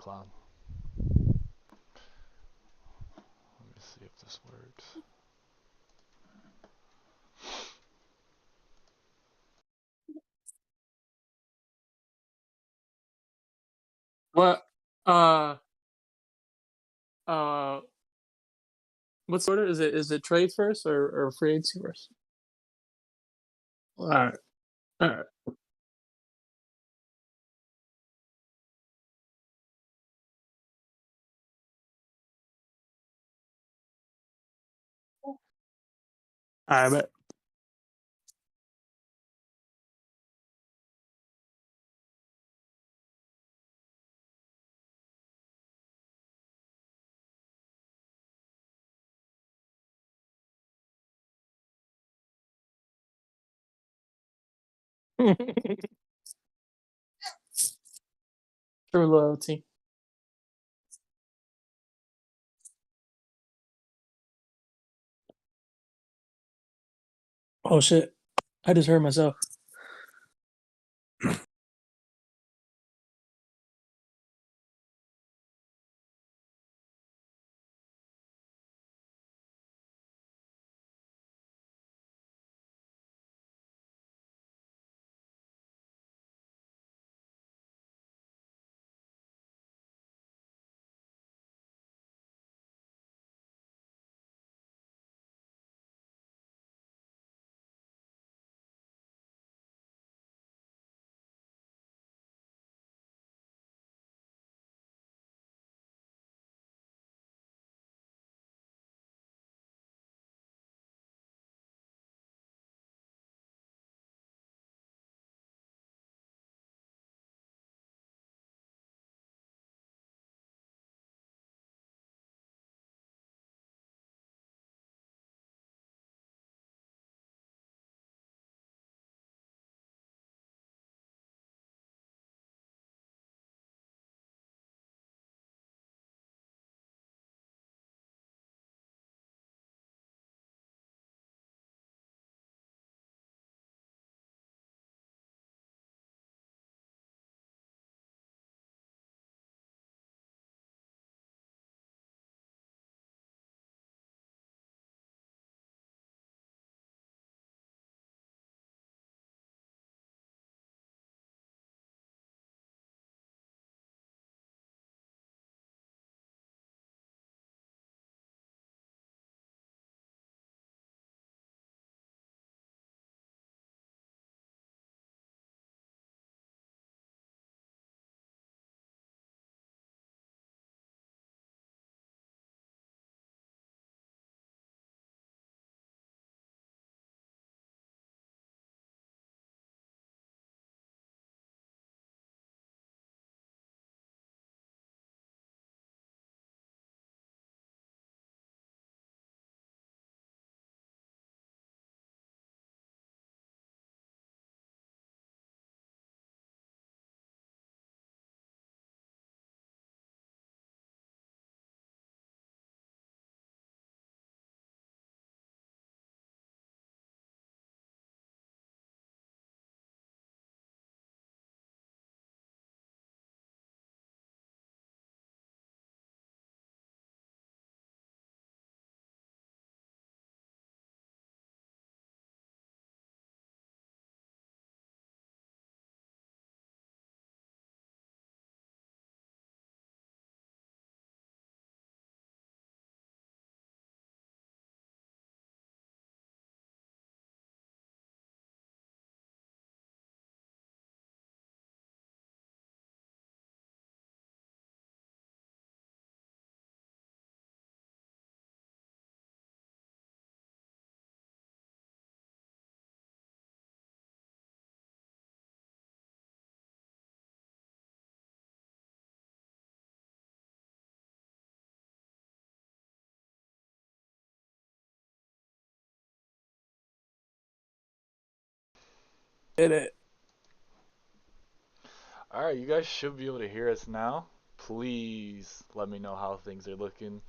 clown. Let me see if this works. What? Uh. Uh. What's the order? Is it trade first or free agency first? All right. All right. All right. Bet. True loyalty. Oh shit! I just heard myself. Did it. Alright, you guys should be able to hear us now. Please let me know how things are looking,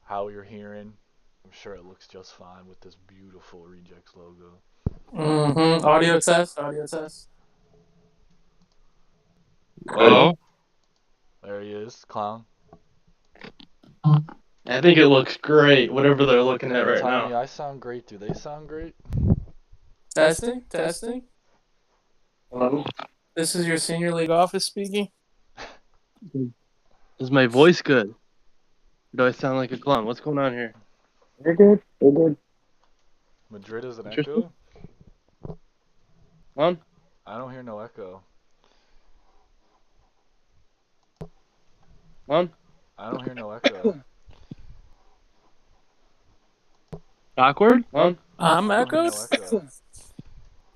how you're hearing. I'm sure it looks just fine with this beautiful Rejects logo. Audio test. Audio test. Hello? Hello? There he is, clown. I think it looks great, whatever they're looking at right Tell now. me I sound great. Do they sound great? Testing. Hello? This is your senior league office speaking? Is my voice good? Or do I sound like a clown? What's going on here? You're good. Madrid is an Interesting. echo? Clown? I don't hear no echo. Clown? I don't hear no echo. Awkward? Clown? I'm I don't hear echoed? no echo.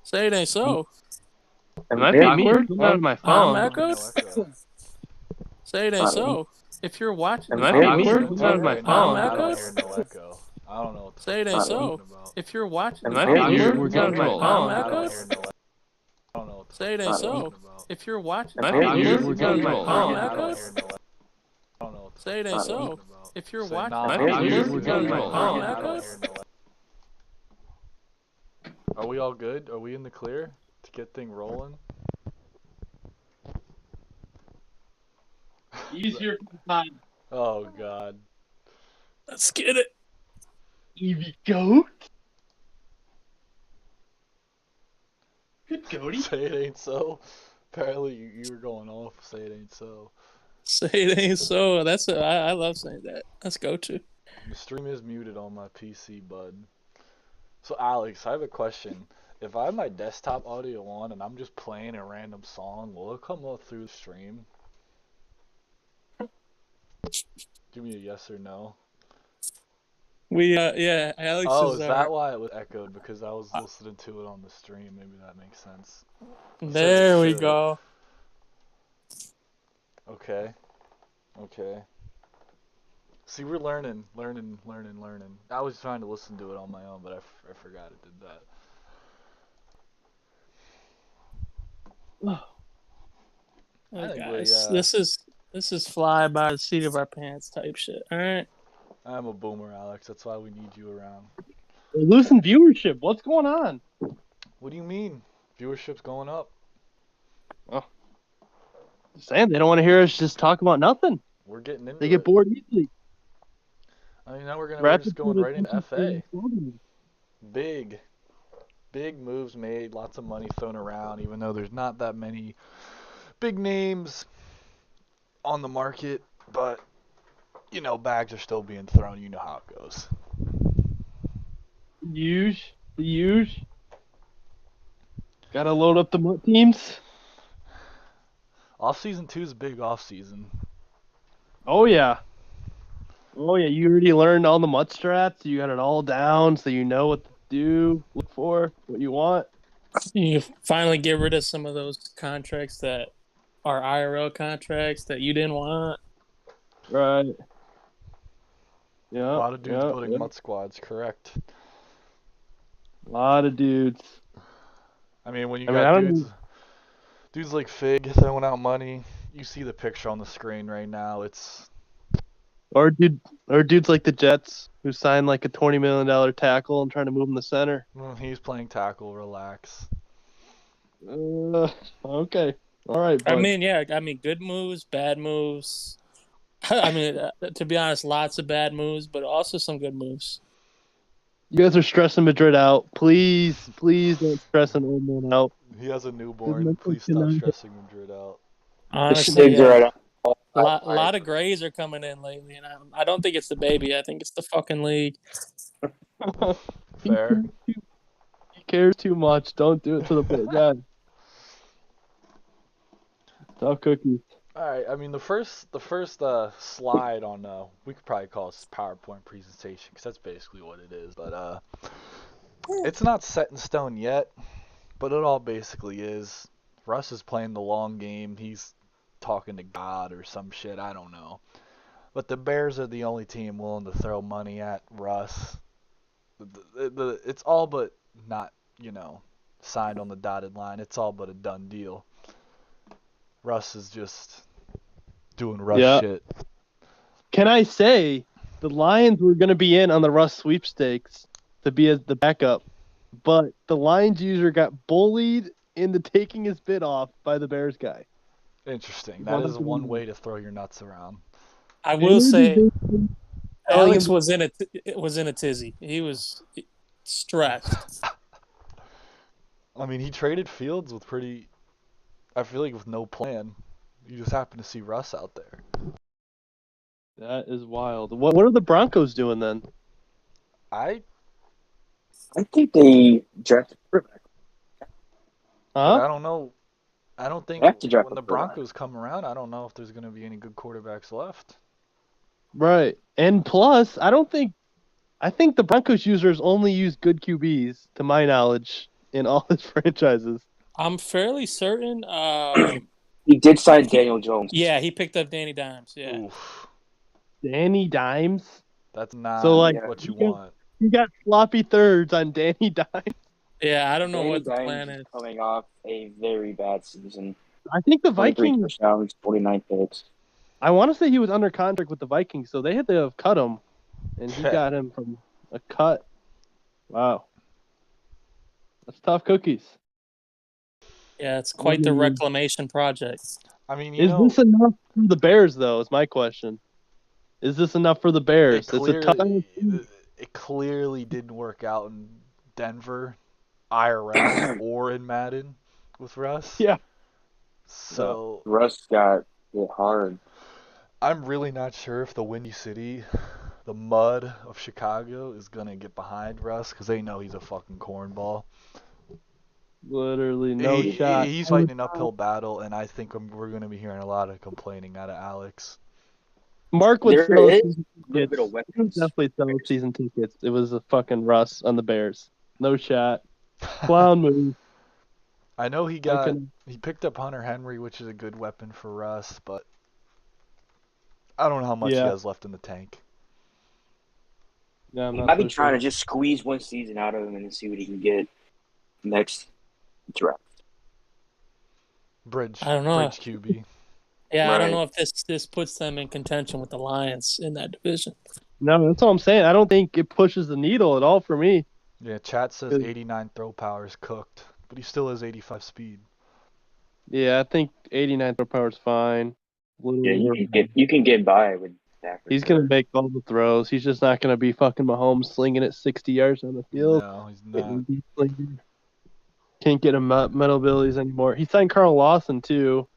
Say it ain't so. It might be me. Awkward? Coming out of my I'm phone. I don't hear echoed? no echo. Say it ain't so. If you're watching It this might be I'm me. listening Coming to out it of my right phone. now. I don't echoed? hear no echo. I don't know what the Say it fuck ain't you're so. talking about. If you're watching It this might be video, you. Coming out of my I'm phone. I don't echoed? hear no echo. I don't know what the Say it fuck ain't you're so. talking about. If you're watching It this might be video, you. Coming out of my I'm phone. I don't echoed? hear no echo. I don't know what the Say it fuck ain't you're so. talking about. If you're Say, watching nah, this Might be video, you. Coming out of my I'm phone. I don't echoed? hear no echo. Are we all good? Are we in the clear to get thing rolling? Easier. Oh god. Let's get it. Evie goat. Good goaty. Say it ain't so. Apparently you were going off. Say it ain't so. Say it ain't so. I love saying that. Let's go to. The stream is muted on my PC, bud. So Alex, I have a question. If I have my desktop audio on and I'm just playing a random song, will it come up through the stream? Give me a yes or no. Yeah, Alex Oh, is is that why it was echoed? Because I was listening to it on the stream. Maybe that makes sense. You said it There we should. go. Okay. See, we're learning. I was trying to listen to it on my own, but I forgot it did that. I Oh, think guys, this is fly by the seat of our pants type shit. All right. I'm a boomer, Alex. That's why we need you around. We're losing viewership. What's going on? What do you mean? Viewership's going up. Saying they don't want to hear us just talk about nothing. We're getting into They get it. bored easily. I mean, now we're just going right into FA. attention. Big moves made, lots of money thrown around, even though there's not that many big names on the market, but you know, bags are still being thrown. You know how it goes. The huge. Gotta load up the teams. Offseason 2 is a big offseason. Oh yeah. You already learned all the mud strats. You got it all down, so you know what to do, look for, what you want. You finally get rid of some of those contracts that are IRL contracts that you didn't want. Right. Yeah. A lot of dudes building mud squads, correct. A lot of dudes. I mean, when you got dudes like Fig throwing out money, you see the picture on the screen right now. It's or dudes like the Jets who signed like a $20 million tackle and trying to move him to center. he's playing tackle. Relax. Okay. All right. Bud. I mean, good moves, bad moves. I mean, to be honest, lots of bad moves, but also some good moves. You guys are stressing Madrid out. Please don't stress an old man out. He has a newborn. Please stop stressing Madrid out. Honestly, yeah. A lot of grays are coming in lately, and I don't think it's the baby. I think it's the fucking league. Fair. He cares too much. Don't do it to the poor guy. Tough cookies. All right. I mean, the first slide on we could probably call it a PowerPoint presentation because that's basically what it is. But it's not set in stone yet. But it all basically is. Russ is playing the long game. He's talking to God or some shit. I don't know. But the Bears are the only team willing to throw money at Russ. It's all but not, signed on the dotted line. It's all but a done deal. Russ is just doing Russ shit. Can I say the Lions were going to be in on the Russ sweepstakes to be as the backup, but the Lions user got bullied into taking his bid off by the Bears guy. Interesting. That One is of one them. way to throw your nuts around. I They will were just say basically telling Alex him, was in a tizzy. He was stressed. I mean, he traded Fields with I feel like with no plan. You just happen to see Russ out there. that is wild. What are the Broncos doing then? I I think they drafted a quarterback. but Huh? I don't know. I don't think They have to draft when a the quarterback. Broncos come around, I don't know if there's going to be any good quarterbacks left. Right. And plus, I think the Broncos users only use good QBs, to my knowledge, in all his franchises. I'm fairly certain. He did sign Daniel Jones. Yeah, he picked up Danny Dimes. Yeah. Oof, Danny Dimes. that's So not like Yeah. what you you got, want. you got sloppy thirds on Danny Dimes. Yeah, I don't know Danny what the Dimes plan is is. coming off a very bad season. I think the 23 Vikings. touchdowns, 49 picks. I want to say he was under contract with the Vikings, so they had to have cut him, and he got him from a cut. Wow, that's tough cookies. Yeah, it's quite the reclamation project. I mean, Is this enough for the Bears, though? Is my question. Is this enough for the Bears? It's a tough. it clearly didn't work out in Denver, IRL, or in Madden with Russ. Yeah. So Russ got hit hard. I'm really not sure if the Windy City, the mud of Chicago, is gonna get behind Russ because they know he's a fucking cornball. Literally no shot. He's fighting an uphill battle, and I think we're gonna be hearing a lot of complaining out of Alex. Mark would There sell is season a little bit tickets. of He would weapons. definitely sell season tickets. It was a fucking Russ on the Bears. No shot. Clown move. I know he Okay. picked up Hunter Henry, which is a good weapon for Russ, but I don't know how much he Yeah. has left in the tank. Yeah, I'm He not might be so trying sure. to just squeeze one season out of him and see what he can get next draft. Bridge I don't know. QB. Yeah, I don't Right. know if this puts them in contention with the Lions in that division. No, that's all I'm saying. I don't think it pushes the needle at all for me. Yeah, chat says 89 throw power is cooked, but he still has 85 speed. Yeah, I think 89 throw power is fine. Yeah, you can get by with that. He's gonna make all the throws. He's just not gonna be fucking Mahomes slinging it 60 yards on the field. No, he's not. Can't get him medal abilities anymore. He signed Carl Lawson too.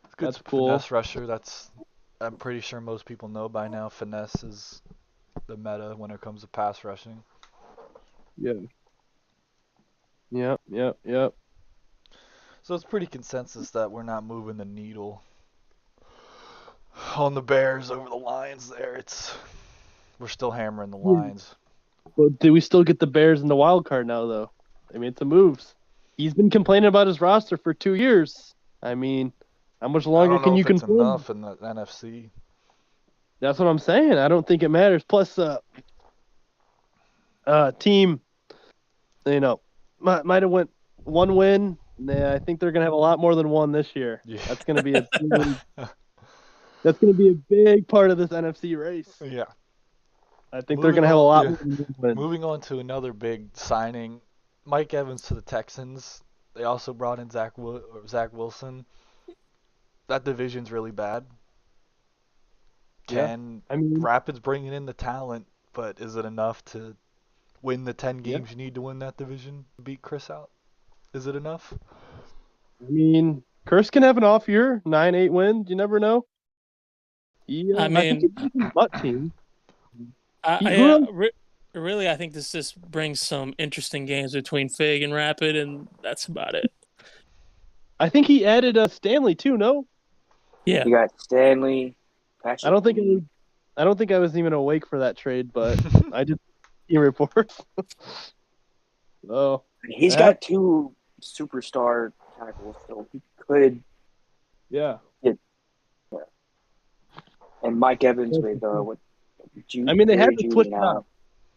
It's good That's cool. finesse rusher. I'm pretty sure most people know by now. Finesse is the meta when it comes to pass rushing. Yeah. Yep. So it's pretty consensus that we're not moving the needle on the Bears over the Lions. We're still hammering the Lions. But do we still get the Bears in the wild card now, though? I mean, it's a moves. He's been complaining about his roster for 2 years. I mean, how much longer can you complain? Enough in the NFC. That's what I'm saying. I don't think it matters. Plus, team, might have went one win. Nah, I think they're gonna have a lot more than one this year. Yeah. That's gonna be a big part of this NFC race. Yeah. I think they're gonna have a lot more wins. Moving on to another big signing, Mike Evans to the Texans. They also brought in Zach Wilson. That division's really bad. Rapids bringing in the talent, but is it enough to win the 10 games you need to win that division? Beat Chris out? Is it enough? I mean, Chris can have an off year, 9-8 wins. You never know. Yeah, I think he's a butt team. Really, I think this just brings some interesting games between Fig and Rapid, and that's about it. I think he added Stanley too. No. Yeah. You got Stanley. I don't think I was even awake for that trade, but I did see reports. Oh, he's got 2 superstar tackles, so he could. Yeah. And Mike Evans with I mean, they had to switch it up.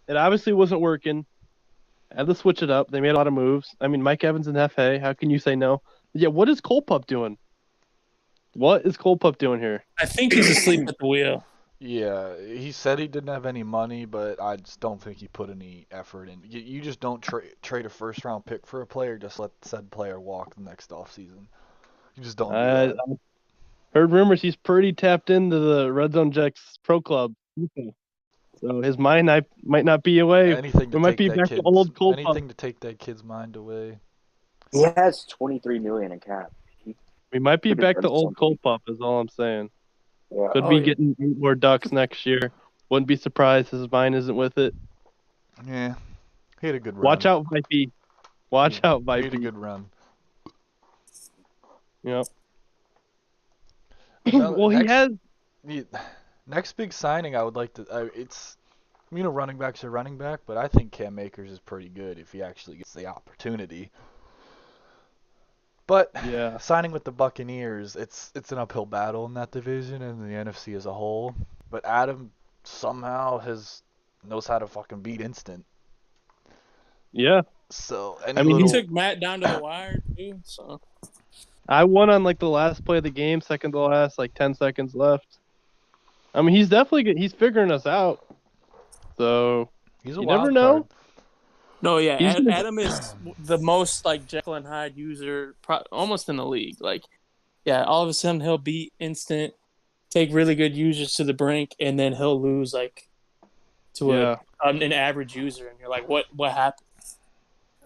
It obviously wasn't working. Had to switch it up. They made a lot of moves. I mean, Mike Evans and FA. How can you say no? Yeah. What is Cole Pup doing? What is Cole Pup doing here? I think he's asleep at the wheel. Yeah, he said he didn't have any money, but I just don't think he put any effort in. You just don't trade a first-round pick for a player, just let said player walk the next offseason. You just don't do that. Heard rumors he's pretty tapped into the Red Zone Jacks Pro Club. So his mind might not be away. Anything to We might take be that back to kid's old Cole Pup. anything to take that kid's mind away. He has $23 million in cap. We might be Could've back done to old something. Cole Pup is all I'm saying. Yeah. Could be getting 8 more ducks next year. Wouldn't be surprised his mind isn't with it. Yeah, he had a good run. Watch out, Vipey. Watch out, He had a Vipey. good run. Yep. Well, he has. Next big signing, I would like to. Running back's a running back, but I think Cam Akers is pretty good if he actually gets the opportunity. But Yeah. signing with the Buccaneers, it's an uphill battle in that division and the NFC as a whole. But Adam somehow knows how to fucking beat instant. Yeah. So he took Matt down to the wire too. So I won on like the last play of the game, second to last, like 10 seconds left. I mean, he's definitely good. He's figuring us out. So he's a you wild never know. card. No, yeah, Adam is the most like Jekyll and Hyde user, almost in the league. Like, yeah, all of a sudden he'll beat instant, take really good users to the brink, and then he'll lose like to an average user, and you're like, what happened?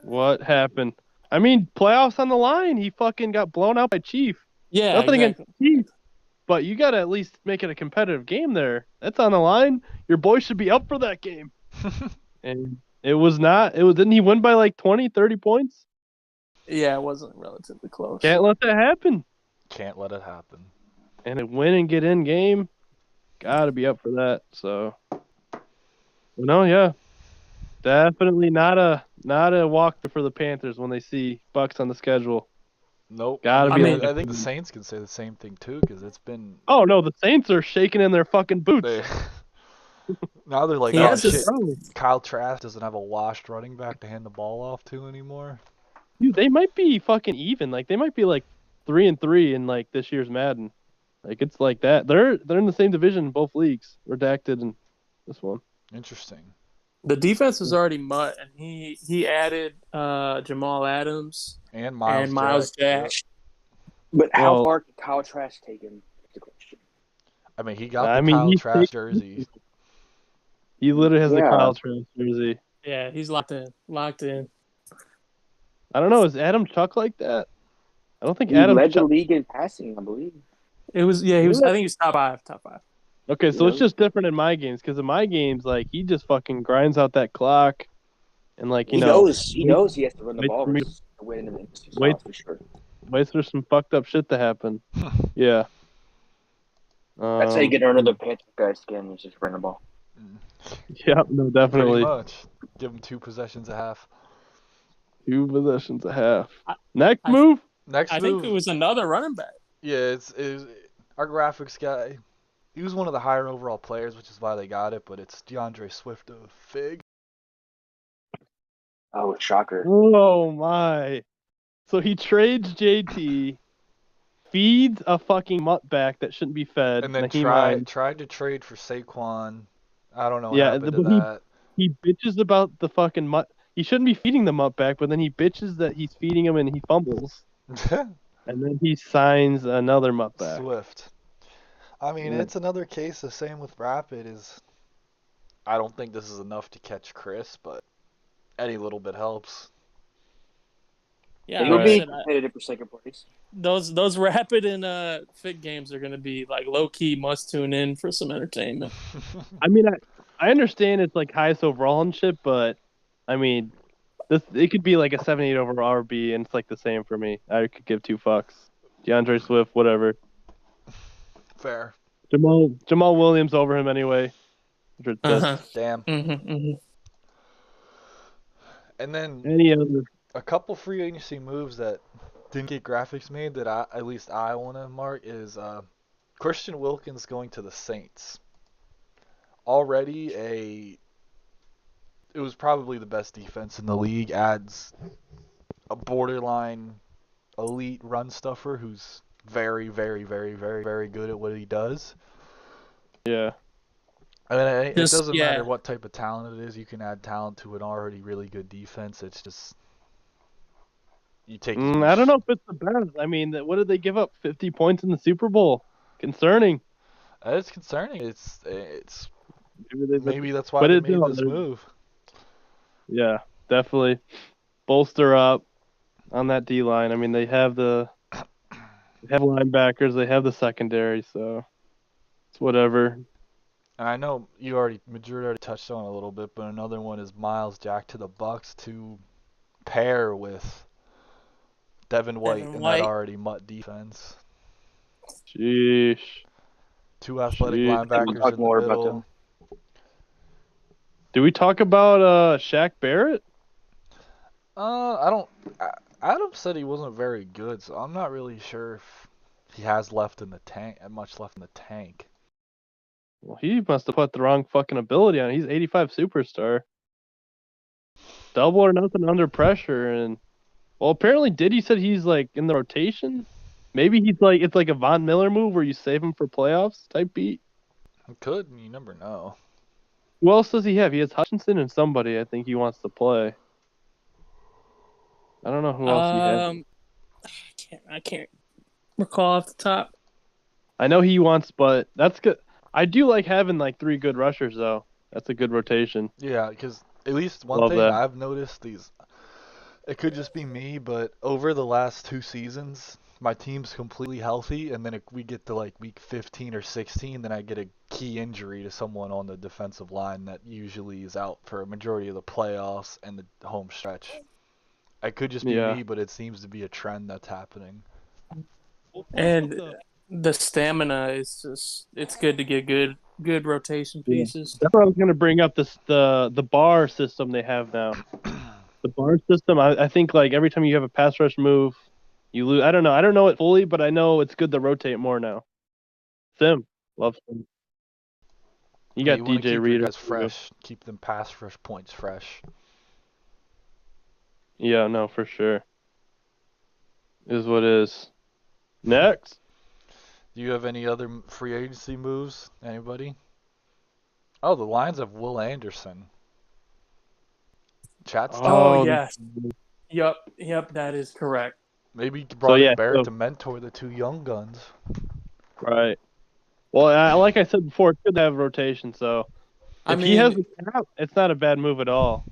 What happened? I mean, playoffs on the line. He fucking got blown out by Chief. Yeah, nothing exactly. against Chief, but you got to at least make it a competitive game there. That's on the line. Your boy should be up for that game. And it was not. Didn't he win by like 20, 30 points? Yeah, it wasn't relatively close. Can't let that happen. Can't let it happen. And a win and get in game, got to be up for that. So, yeah. Definitely not a walk for the Panthers when they see Bucks on the schedule. Nope. Gotta be. I think the Saints can say the same thing too, because it's been. Oh no, the Saints are shaking in their fucking boots. Now they're like, shit. Kyle Trask doesn't have a washed running back to hand the ball off to anymore. Dude, they might be fucking even. Like they might be like 3-3 in like this year's Madden. Like it's like that. They're in the same division in both leagues, redacted and this one. Interesting. The defense was already mutt, and he added Jamal Adams and Miles Jack. But how far can Kyle Trask take him? Is the question. I mean, he got the Kyle Trask jersey. He literally has the Kyle Trask jersey. Yeah, he's locked in. I don't know. Is Adam Chuck like that? I don't think he led the league in passing, I believe. It was. Yeah, he was. I think he was top five. Okay, so it's just different in my games because in my games, like he just fucking grinds out that clock, and like he knows he has to run the ball to win in the for sure. Waits for some fucked up shit to happen. Yeah. That's how you get under the Panther guy's skin. You just run the ball. Yeah, no, definitely. Pretty much. Give him 2 possessions a half. 2 possessions a half. Next move. I think it was another running back. Yeah, it's our graphics guy. He was one of the higher overall players, which is why they got it, but it's DeAndre Swift of Fig. Oh, shocker. Oh, my. So he trades JT, feeds a fucking mutt back that shouldn't be fed. And then tried to trade for Saquon. I don't know what happened to that. He bitches about the fucking mutt. He shouldn't be feeding the mutt back, but then he bitches that he's feeding him and he fumbles. And then he signs another mutt back. Swift. I mean, it's another case. The same with Rapid is. I don't think this is enough to catch Chris, but any little bit helps. Yeah, he'll be competitive for second place. Those Rapid and Fit games are going to be like low key must tune in for some entertainment. I mean, I understand it's like highest overall and shit, but I mean, it could be like a 7-8 overall RB, and it's like the same for me. I could give 2 fucks. DeAndre Swift, whatever. Fair. Jamal Williams over him anyway. Damn. Mm-hmm. And then a couple free agency moves that didn't get graphics made that I want to mark is Christian Wilkins going to the Saints. Already it was probably the best defense in the league. Adds a borderline elite run stuffer who's very, very, very, very, very good at what he does. Yeah. I mean, it doesn't matter what type of talent it is. You can add talent to an already really good defense. It's just you take. I don't know if it's the best. I mean, what did they give up? 50 points in the Super Bowl. concerning. It's concerning. It's maybe that's why but they made this move. Yeah, definitely bolster up on that D line. I mean, they have linebackers, they have the secondary, so it's whatever. And I know Madrid already touched on it a little bit, but another one is Miles Jack to the Bucks to pair with Devin White in that already mutt defense. Sheesh. Two athletic linebackers in the middle. Do we talk about Shaq Barrett? I don't. Adam said he wasn't very good, so I'm not really sure if he has much left in the tank. Well, he must have put the wrong fucking ability on. He's 85 superstar. Double or nothing under pressure, and apparently Diddy said he's like in the rotation. Maybe it's like a Von Miller move where you save him for playoffs type beat. It could, you never know. Who else does he have? He has Hutchinson and somebody I think he wants to play. I don't know who else he has. I can't recall off the top. I know he wants, but that's good. I do like having like 3 good rushers though. That's a good rotation. Yeah, because at least one thing I've noticed it could just be me, but over the last 2 seasons, my team's completely healthy, and then if we get to like week 15 or 16, then I get a key injury to someone on the defensive line that usually is out for a majority of the playoffs and the home stretch. It could just be me, but it seems to be a trend that's happening. And the stamina is just—it's good to get good rotation pieces. That's what I was going to bring up. The bar system they have now. The bar system, I think like every time you have a pass rush move, you lose. I don't know it fully, but I know it's good to rotate more now. Sim, love Sim. You got DJ Reader. Fresh. Keep them pass rush points fresh. Yeah, no, for sure. Is what is. Next. Do you have any other free agency moves? Anybody? Oh, the Lions have Will Anderson. Chat's yes. Yep, that is correct. Maybe you brought in Barrett to mentor the 2 young guns. Right. Well, like I said before, it's good to have rotation, so if he has a cap, it's not a bad move at all.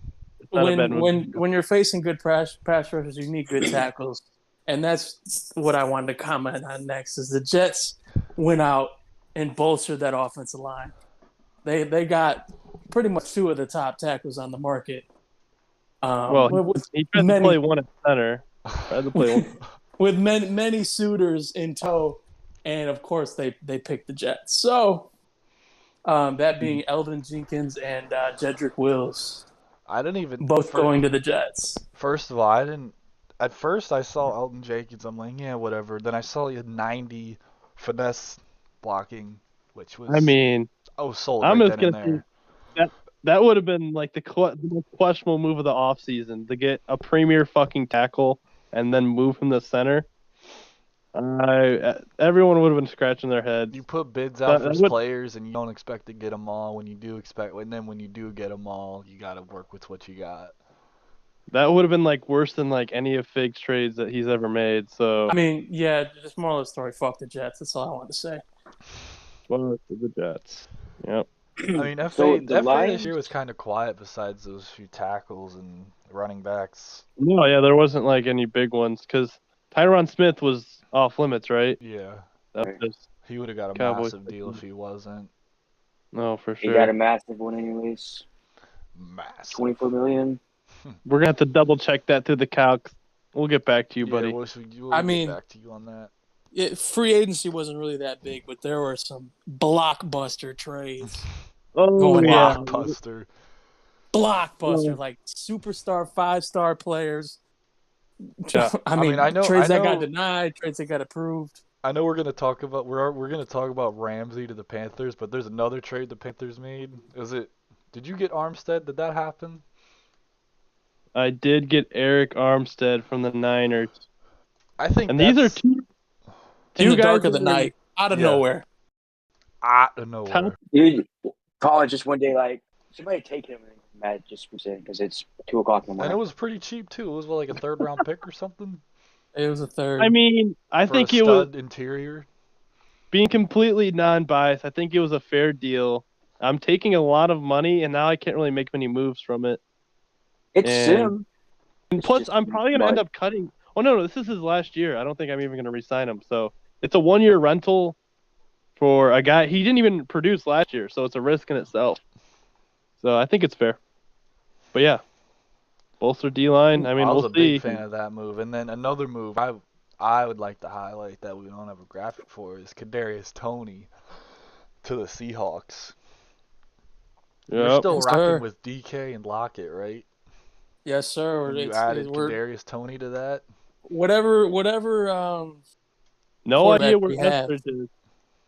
When you're facing good pass rushers, you need good tackles. And that's what I wanted to comment on next is the Jets went out and bolstered that offensive line. They got pretty much 2 of the top tackles on the market. He tried to play one at center. With many suitors in tow, and of course they picked the Jets. So that being Eldon Jenkins and Jedrick Wills. I didn't even going to the Jets. First of all, I didn't. At first, I saw Eldon Jenkins. I'm like, yeah, whatever. Then I saw he had 90 finesse blocking, which was. I mean, sold right then and there. That would have been like the most questionable move of the offseason to get a premier fucking tackle and then move him to center. Everyone would have been scratching their heads. You put bids out for players and you don't expect to get them all. When you do get them all, you got to work with what you got. That would have been like worse than like any of Fake's trades that he's ever made. So I mean, yeah, just moral of the story. Fuck the Jets. That's all I wanted to say. Fuck the Jets. Yep. I mean, FA this year was kind of quiet besides those few tackles and running backs. No, yeah, there wasn't like any big ones because Tyron Smith was off limits, right? Yeah. He would have got a massive deal if he wasn't. No, for sure. He got a massive one anyways. Massive. $24 million. We're going to have to double check that through the calcs. We'll get back to you, buddy. We'll get back to you on that. Free agency wasn't really that big, but there were some blockbuster trades. Blockbuster, like superstar, 5-star players. Yeah. I mean, trades that got denied, trades that got approved. I know we're gonna talk about Ramsey to the Panthers, but there's another trade the Panthers made. Did you get Armstead? Did that happen? I did get Eric Armstead from the Niners. I think, these are two in the dark of the night, out of nowhere. Out of nowhere. Dude, college just one day like somebody take him and Matt just was in because it's 2:00 in the morning. And it was pretty cheap too. It was like a 3rd round pick or something. It was a 3rd. I mean, I think it was interior. being completely non-biased, I think it was a fair deal. I'm taking a lot of money, and now I can't really make many moves from it. It's Sim. And plus, I'm probably going to end up cutting. Oh, no, this is his last year. I don't think I'm even going to re-sign him. So it's a 1-year rental for a guy. He didn't even produce last year, so it's a risk in itself. So I think it's fair. But yeah, bolster D-line. I mean, I was we'll a see. big fan of that move. And then another move I would like to highlight that we don't have a graphic for is Kadarius Toney to the Seahawks. You're still rocking with DK and Lockett, right? Yes, sir. When you added Kadarius Toney to that? Whatever. No idea where Eskridge is.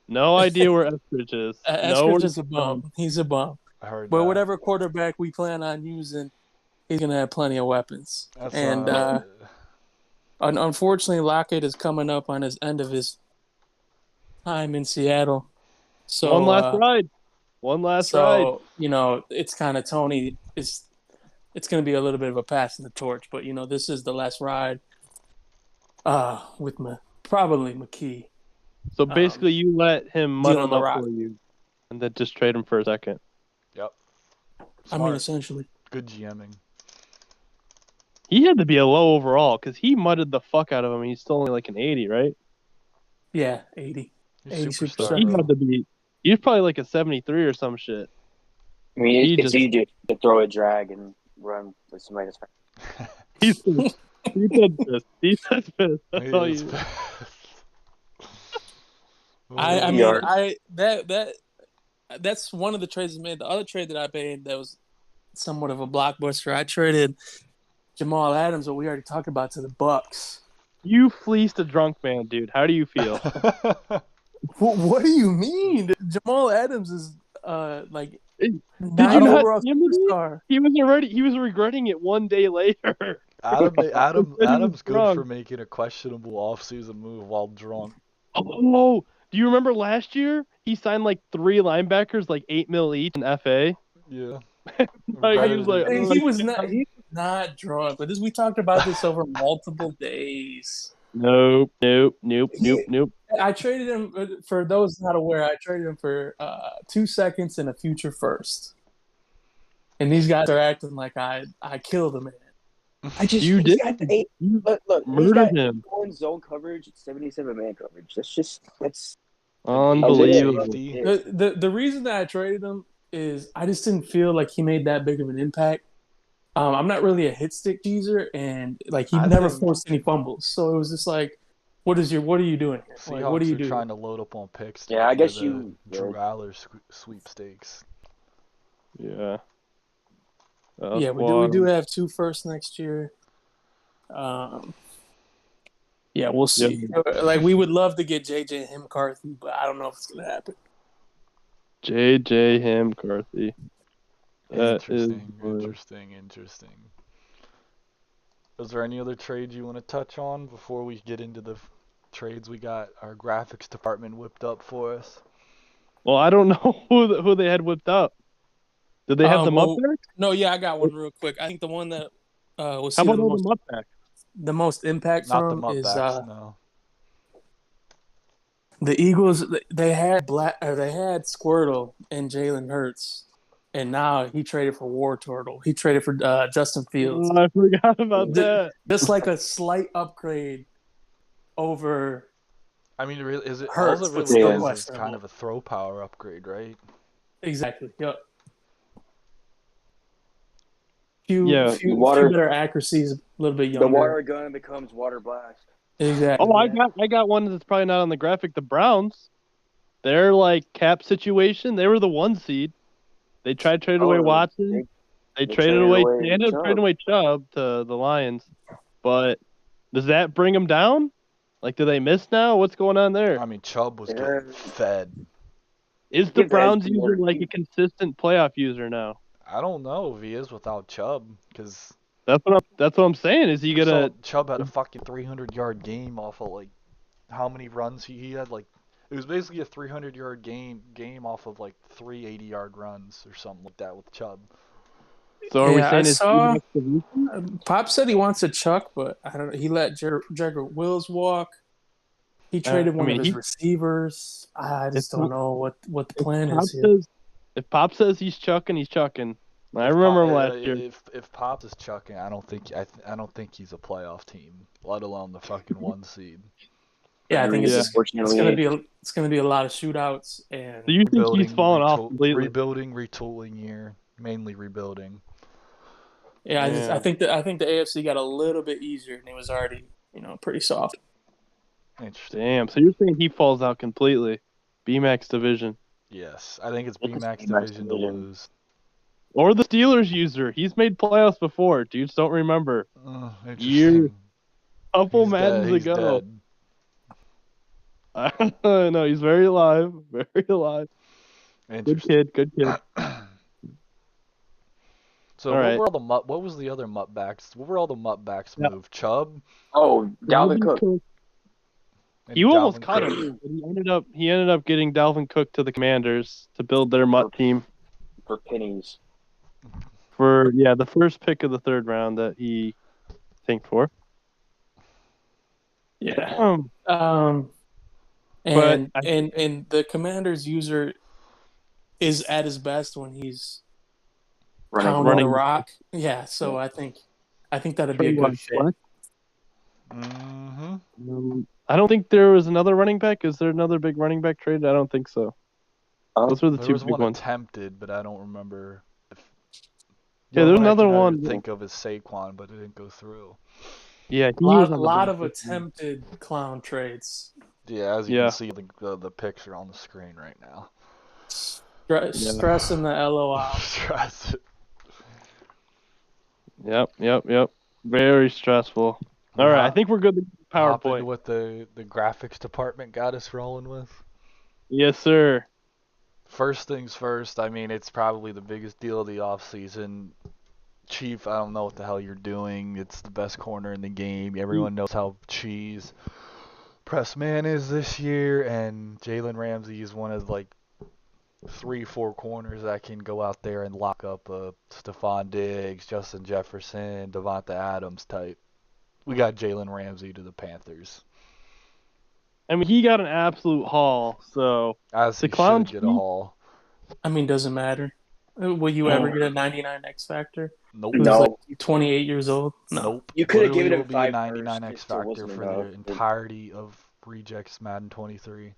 No idea where Eskridge is. Eskridge is a bum. He's a bum. I heard but that. Whatever quarterback we plan on using, he's gonna have plenty of weapons. Unfortunately, Lockett is coming up on his end of his time in Seattle. So one last ride. So it's kind of Toney. It's going to be a little bit of a pass in the torch, but this is the last ride. With probably McKee. So basically, you let him mud him up for you, and then just trade him for a second. Yep. Smart. I mean, essentially. Good GMing. He had to be a low overall because he mudded the fuck out of him. He's still only like an 80, right? Yeah, 80. He's 80 superstar. He had to be. He was probably like a 73 or some shit. I mean, it's easy to throw a drag and run with somebody that's He said this. He said this. That's all you. That's one of the trades I made. The other trade that I made that was somewhat of a blockbuster. I traded Jamal Adams, what we already talked about, to the Bucks. You fleeced a drunk man, dude. How do you feel? What do you mean? Jamal Adams is like. Did you not see him? He was regretting it 1 day later. Adam's good for making a questionable offseason move while drunk. Oh, do you remember last year? He signed like 3 linebackers, like $8 million each in FA. Yeah. He was not drunk, but we talked about this over multiple days. Nope. I traded him, for those not aware, I traded him for 2 seconds and a future first. And these guys are acting like I killed him. You did. Look, murdered him. Going zone coverage, 77 man coverage. That's unbelievable. The reason that I traded him is I just didn't feel like he made that big of an impact. I'm not really a hit stick teaser, and like he never forced any fumbles, so it was just like, what are you doing here? Like, what are you doing? Trying to load up on picks. Yeah, I guess you Drew Aller sweepstakes. Yeah. Yeah, we do have 2 firsts next year. Yeah, we'll see. Yep. Like, we would love to get JJ McCarthy, but I don't know if it's gonna happen. JJ McCarthy. Interesting. Is there any other trades you want to touch on before we get into the trades we got our graphics department whipped up for us? Well, I don't know who they had whipped up. Did they have them up there? No, yeah, I got one real quick. I think the one that was how about the up back? The most impact Not from the is no. The Eagles. They had Squirtle and Jalen Hurts, and now he traded for War Turtle. He traded for Justin Fields. Oh, I forgot about that. Just like a slight upgrade over. I mean, is it Hurts? All it really is kind of a throw power upgrade, right? Exactly. Yep. Few better accuracies, a little bit younger. The water gun becomes water blast. Exactly. Oh, I got one that's probably not on the graphic. The Browns, their like cap situation, they were the 1 seed. They tried to trade away Watson. They traded away. They ended up trading away Chubb to the Lions. But does that bring them down? Like, do they miss now? What's going on there? I mean, Chubb was getting fed. Is the Browns user like a consistent playoff user now? I don't know if he is without Chubb, because that's what I'm saying. Is he gonna? Chubb had a fucking 300-yard game off of like how many runs he had? Like, it was basically a 300-yard game off of like 3 80-yard runs or something like that with Chubb. So are we saying Pop said he wants a Chuck, but I don't know. He let Jagger Wills walk. He traded one of his receivers. I just don't know what the plan is here. If Pop says he's chucking, he's chucking. I remember him last year. If Pop is chucking, I don't think he's a playoff team, let alone the fucking 1 seed. Yeah, I think it's gonna be a lot of shootouts and. Do you think he's falling off completely? Rebuilding, retooling year, mainly rebuilding. Yeah, I think the AFC got a little bit easier, and it was already pretty soft. Interesting. Damn, so you're saying he falls out completely? BMAX division. Yes, I think it's BMAX division to lose. Or the Steelers user. He's made playoffs before. Dudes don't remember. Years, couple Maddens ago. Dead. No, he's very alive. Very alive. Good kid. So what was the other Muttbacks? What were all the Muttbacks move? Chubb? Oh, Dalvin Cook. You almost caught him. He ended up getting Dalvin Cook to the Commanders to build their Mutt team. For pennies. For the first pick of the 3rd round that he thanked for. Yeah. And the Commanders user is at his best when he's running the rock. Yeah, so I think that'd be a good fit. Mm-hmm. I don't think there was another running back. Is there another big running back trade? I don't think so. Those were the two big ones. Attempted, but I don't remember. There's another one. I think of as Saquon, but it didn't go through. Yeah, a lot of attempted clown trades. Yeah, as you can see the picture on the screen right now. Stressing the LOL. Stress. Yep. Very stressful. All right, I think we're good. PowerPoint. What the graphics department got us rolling with. Yes, sir. First things first. I mean, it's probably the biggest deal of the offseason. Chief, I don't know what the hell you're doing. It's the best corner in the game. Everyone knows how cheese press man is this year, and Jalen Ramsey is one of 3-4 corners that can go out there and lock up Stephon Diggs, Justin Jefferson, Devonta Adams type. We got Jalen Ramsey to the Panthers. I mean, he got an absolute haul, so as he should get a haul. I mean, doesn't matter. Will you ever get a 99 X Factor? Nope. No. 28 years old? No. Nope. You could have given him 5 99 X Factor for the entirety of Rejects Madden 23.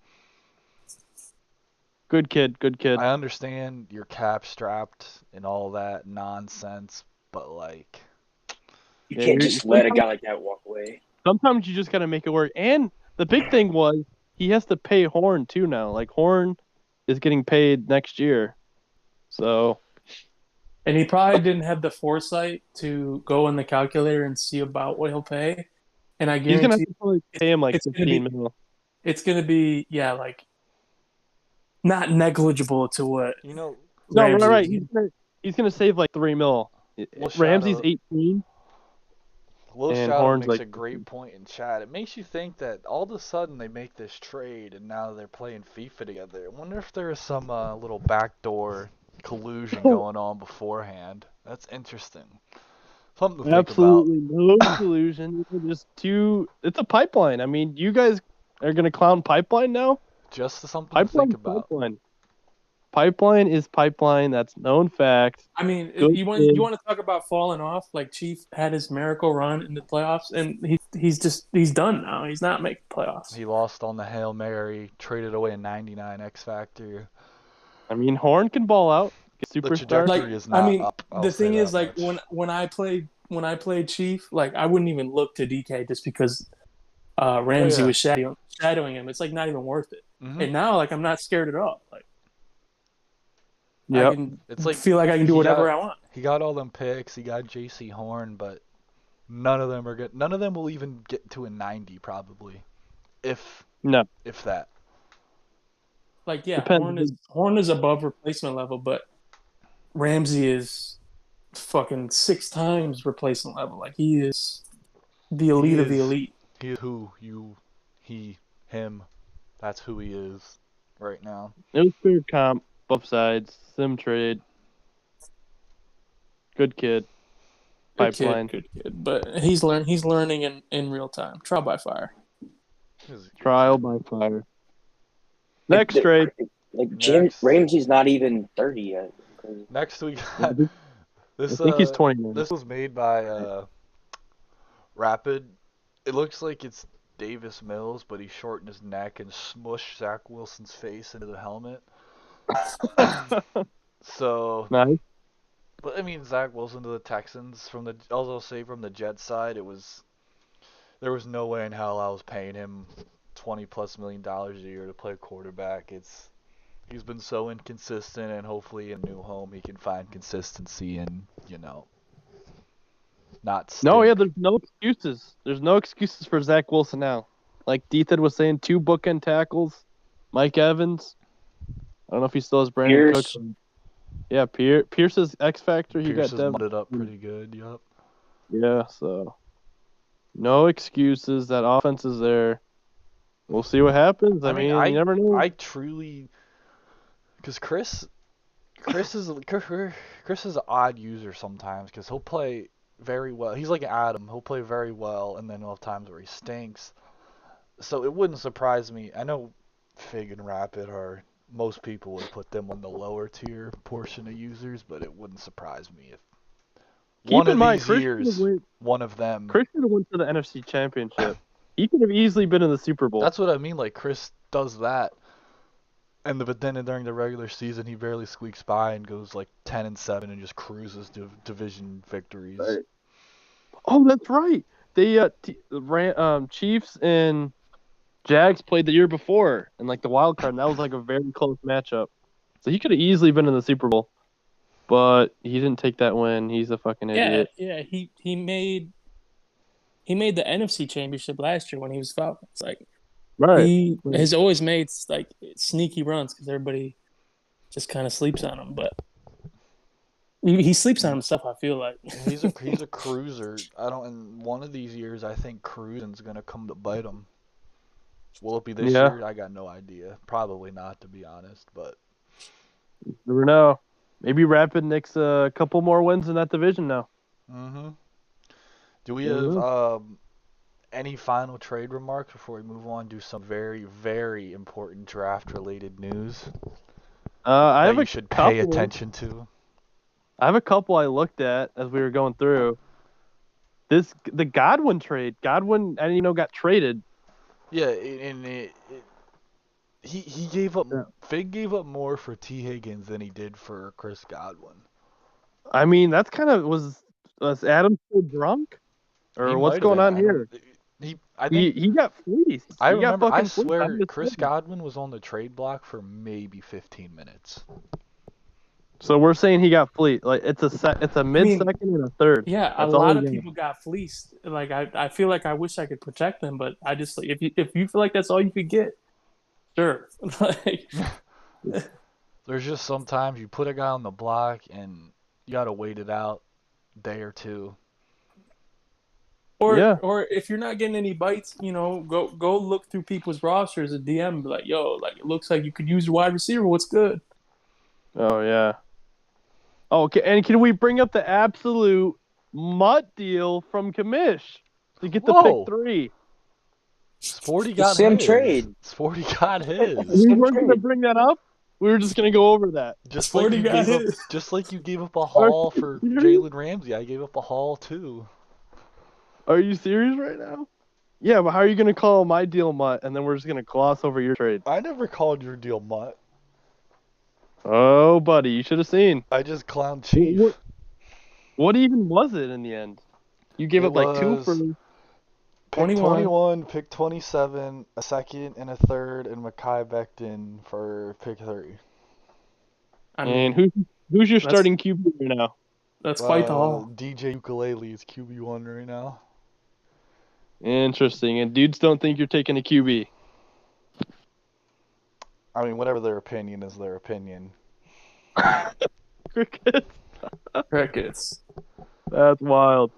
Good kid. I understand you're cap strapped and all that nonsense, but you can't just let a guy like that walk away. Sometimes you just gotta make it work. And the big thing was he has to pay Horn too now. Horn is getting paid next year. So, and he probably didn't have the foresight to go in the calculator and see about what he'll pay. And I guarantee he's gonna pay him 15 million. It's gonna be not negligible to what No, right. He's gonna save 3 mil. Ramsey's 18. Will Shadow makes a great point in chat. It makes you think that all of a sudden they make this trade and now they're playing FIFA together. I wonder if there is some little backdoor collusion going on beforehand. That's interesting. Something to think about. Absolutely no collusion. It's a pipeline. I mean, you guys are going to clown pipeline now? Just something to think about. Pipeline is pipeline. That's known fact. I mean, you want to talk about falling off? Chief had his miracle run in the playoffs, and he's done now. He's not making playoffs. He lost on the Hail Mary, traded away a 99 X Factor. I mean, Horn can ball out. Superstar. The thing is, when I played Chief, I wouldn't even look to DK just because Ramsey was shadowing him. It's not even worth it. Mm-hmm. And now, I'm not scared at all. I can feel like I can do whatever I want. He got all them picks. He got J.C. Horn, but none of them are good. None of them will even get to a 90 probably, if that. Horn is above replacement level, but Ramsey is fucking 6 times replacement level. He is the elite of the elite. He is him. That's who he is right now. It was fair comp. Both sides, sim trade. Good kid. Pipeline. Good kid. But he's learning in real time. Trial by fire. Trial by fire. Next trade. Ramsey's not even 30 yet. Next we got this. I think he's 29. This was made by Rapid. It looks like it's Davis Mills, but he shortened his neck and smushed Zach Wilson's face into the helmet. So nice. But I mean, Zach Wilson to the Texans from the Jets side, there was no way in hell I was paying him $20+ million a year to play quarterback. He's been so inconsistent, and hopefully in a new home he can find consistency and not stink. No, yeah, there's no excuses. There's no excuses for Zach Wilson now. Like Deethan was saying, 2 bookend tackles. Mike Evans. I don't know if he still has Brandon Cooks. Yeah, Pierce's X Factor. Pierce has mudded up pretty good, yup. Yeah, so no excuses. That offense is there. We'll see what happens. I mean, you never know. I truly, because Chris is an odd user sometimes because he'll play very well. He's like Adam. He'll play very well, and then he'll have times where he stinks. So it wouldn't surprise me. I know Fig and Rapid most people would put them on the lower tier portion of users, but it wouldn't surprise me if one of these years, one of them. Chris should have went to the NFC Championship. He could have easily been in the Super Bowl. That's what I mean. Like Chris does that, but then during the regular season, he barely squeaks by and goes like 10-7 and just cruises to division victories. Right. Oh, that's right. They Chiefs and Jags played the year before in like the wild card, and that was like a very close matchup. So he could have easily been in the Super Bowl, but he didn't take that win. He's a fucking idiot. Yeah. He made the NFC Championship last year when he was Falcons. Like, right. He has always made like sneaky runs because everybody just kind of sleeps on him, but he sleeps on himself. I feel like he's a cruiser. In one of these years, I think cruising's gonna come to bite him. Will it be this year? I got no idea. Probably not, to be honest. But never know. Maybe Rapid nicks a couple more wins in that division now. Mm-hmm. Do we have any final trade remarks before we move on? Do some very, very important draft-related news. You should pay attention to. I have a couple I looked at as we were going through. The Godwin trade. Godwin, got traded. Yeah, and he gave up. Yeah. Fig gave up more for T. Higgins than he did for Chris Godwin. I mean, that's kind of was Adam still drunk, or what's going on here? I think he got fleeced. I swear Chris Godwin was on the trade block for maybe 15 minutes. So we're saying he got fleeced. Like it's a mid-second and a third. Yeah, that's a lot of people got fleeced. Like I feel like I wish I could protect them, but I just if you feel like that's all you could get, sure. There's just sometimes you put a guy on the block and you gotta wait it out a day or two. Or if you're not getting any bites, go look through people's rosters at DM, be like, yo, like it looks like you could use a wide receiver. What's good? Oh yeah. Okay, and can we bring up the absolute mutt deal from Kamish to get the pick 3? Sporty got Sam his. Trade. Sporty got his. We weren't going to bring that up. We were just going to go over that. Just like you gave up a haul for Jalen Ramsey, I gave up a haul too. Are you serious right now? Yeah, but how are you going to call my deal mutt, and then we're just going to gloss over your trade? I never called your deal mutt. Oh, buddy, you should have seen. I just clowned Chief. What even was it in the end? You gave up like 2 for pick 21, pick 27, a second and a third, and Mekhi Becton for pick 3. And who's your starting QB right now? That's quite the haul. DJ Ukulele is QB1 right now. Interesting. And dudes don't think you're taking a QB. I mean, whatever their opinion is their opinion. Crickets. That's wild.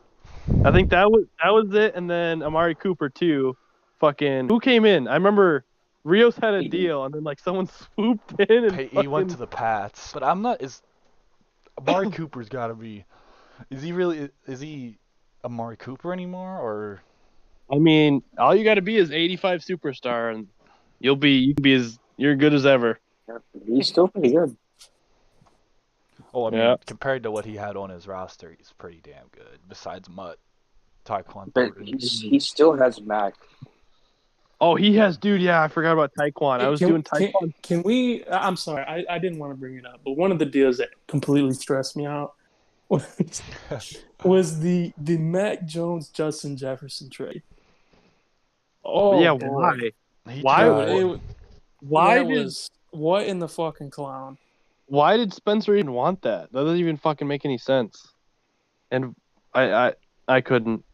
I think that was it, and then Amari Cooper too. Fucking who came in? I remember Rios had a deal, and then like someone swooped in and he went to the Pats. But I'm not. Amari Cooper's got to be? Is he Amari Cooper anymore, or? I mean, all you got to be is 85 superstar, and you can be you're good as ever. He's still pretty good. Well, I mean, compared to what he had on his roster, he's pretty damn good. Besides Mutt, Tyquan But Thornton. he still has Mac. Oh, he has, dude. Yeah, I forgot about Tyquan. I was doing Tyquan. Can we? I'm sorry, I didn't want to bring it up, but one of the deals that completely stressed me out was the Mac Jones Justin Jefferson trade. Oh yeah, boy. why? Why was what in the fucking clown? Why did Spencer even want that? That doesn't even fucking make any sense. And I couldn't.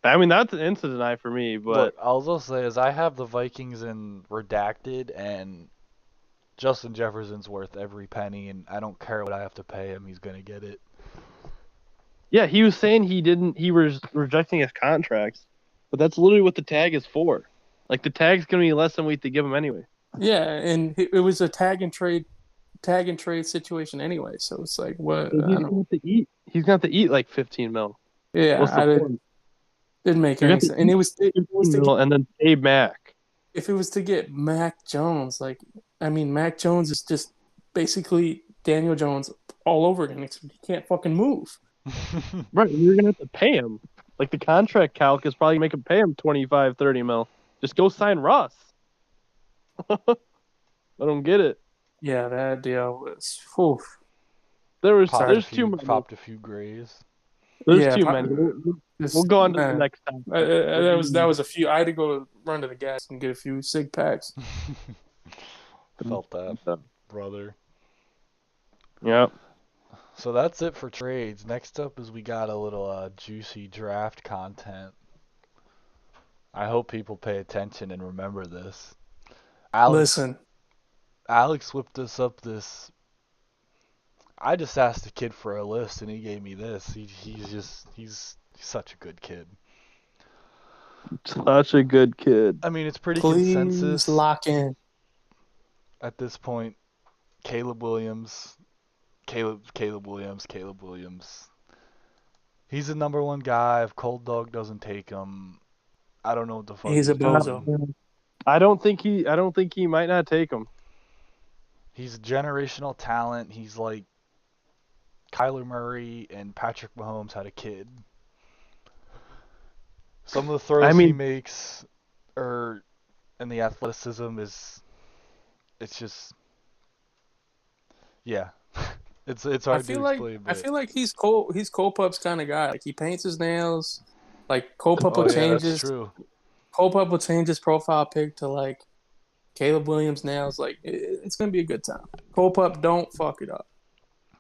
I mean, that's an incident eye for me. But look, I'll just say is I have the Vikings in redacted, and Justin Jefferson's worth every penny, and I don't care what I have to pay him. He's gonna get it. Yeah, he was saying he was rejecting his contracts, but that's literally what the tag is for. Like, the tag's gonna be less than we have to give him anyway. Yeah, and it was a tag and trade situation anyway. So it's like, what? He's going to eat like 15 mil. Yeah, didn't make any sense. And it was and then pay Mac. If it was to get Mac Jones, Mac Jones is just basically Daniel Jones all over again. He can't fucking move. Right, you're gonna have to pay him. Like, the contract calc is probably make him pay him 25, 30 mil. Just go sign Russ. I don't get it. Yeah, that deal was. Oof. There's too many. Popped a few grays. There's too many. We'll go on to the next time. That was a few. I had to go run to the gas and get a few sig packs. Felt that, brother. Yep. So that's it for trades. Next up is we got a little juicy draft content. I hope people pay attention and remember this. Alex whipped us up this. I just asked the kid for a list and he gave me this. He's such a good kid. Such a good kid. I mean, it's pretty Please consensus. Lock in. At this point, Caleb Williams. He's the number one guy. If Cold Dog doesn't take him, I don't know what the fuck. He's a bozo. I don't think he might not take him. He's a generational talent. He's like Kyler Murray and Patrick Mahomes had a kid. Some of the throws he makes, and the athleticism it's just, yeah. It's hard to explain. I feel like he's Cole Pup's kind of guy. Like, he paints his nails. Like, Cole Pup will change his. True. Cole Pup will change his profile pic to like Caleb Williams nails. Like, it's gonna be a good time. Cole Pup, don't fuck it up.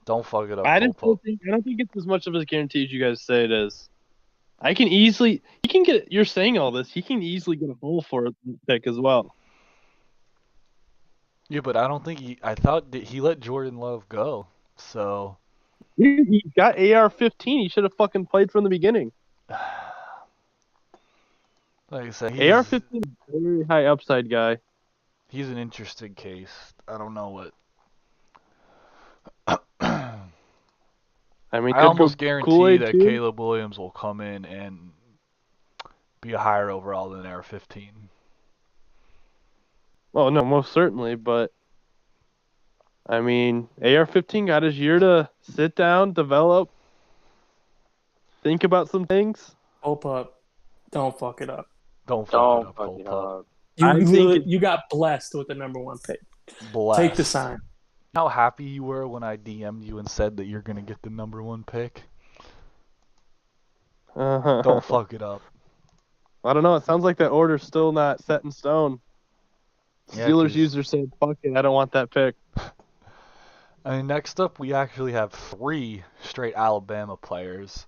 Don't fuck it up. I don't think it's as much of a guarantee as you guys say it is. He can get. You're saying all this. He can easily get a hole for a pick as well. Yeah, but I don't think I thought that he let Jordan Love go. So he got AR-15. He should have fucking played from the beginning. Like I said, AR-15 is a very high upside guy. He's an interesting case. I don't know what. I almost guarantee that Caleb Williams will come in and be a higher overall than AR-15. Oh no, most certainly, but I mean, AR-15 got his year to sit down, develop, think about some things. Hope up. Don't fuck it up. Don't fuck it up. You got blessed with the number one pick. Blessed. Take the sign. How happy you were when I DM'd you and said that you're going to get the number one pick? Don't fuck it up. I don't know. It sounds like that order's still not set in stone. Steelers user said, fuck it, I don't want that pick. I mean, next up, we actually have 3 straight Alabama players.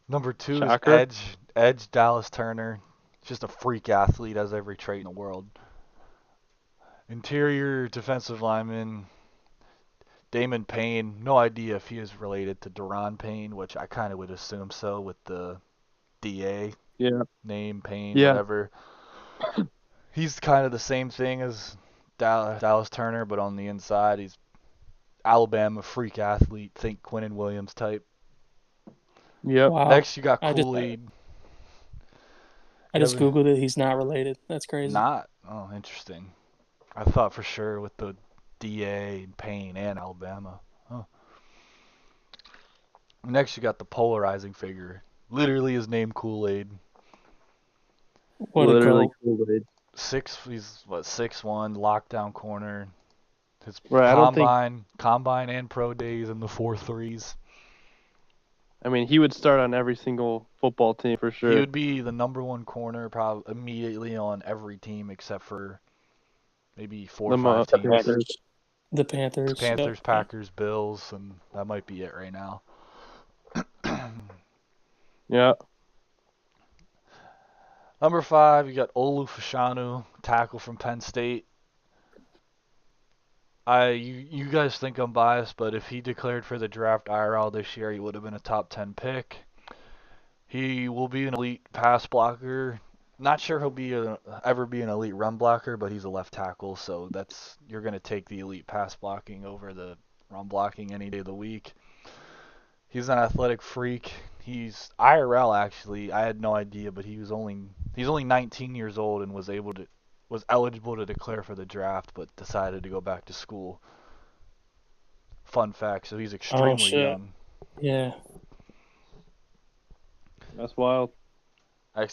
Number 2 is Edge Dallas Turner. Just a freak athlete, has every trait in the world. Interior defensive lineman, Damon Payne. No idea if he is related to Daron Payne, which I kind of would assume so with the DA name, Payne, whatever. He's kind of the same thing as Dallas Turner, but on the inside, he's Alabama freak athlete. Think Quinnen Williams type. Yep. Wow. Next, you got Kool-Aid. I just Googled it. He's not related. That's crazy. Not? Oh, interesting. I thought for sure with the DA and Payne and Alabama. Huh. Next, you got the polarizing figure. Literally his name Kool-Aid. What Literally a goat. Kool-Aid. He's 6'1", lockdown corner. His Right, combine and pro days in the 4.3s. I mean, he would start on every single football team for sure. He would be the number one corner probably immediately on every team except for maybe 4 or 5 teams. The Panthers. Panthers, Packers, Bills, and that might be it right now. Yeah. Number 5, you got Olu Fashanu, tackle from Penn State. You guys think I'm biased, but if he declared for the draft IRL this year, he would have been a top 10 pick. He will be an elite pass blocker. Not sure he'll ever be an elite run blocker, but he's a left tackle, so you're going to take the elite pass blocking over the run blocking any day of the week. He's an athletic freak. He's IRL actually. I had no idea, but he's only 19 years old and was eligible to declare for the draft, but decided to go back to school. Fun fact, so he's extremely young. Yeah. That's wild.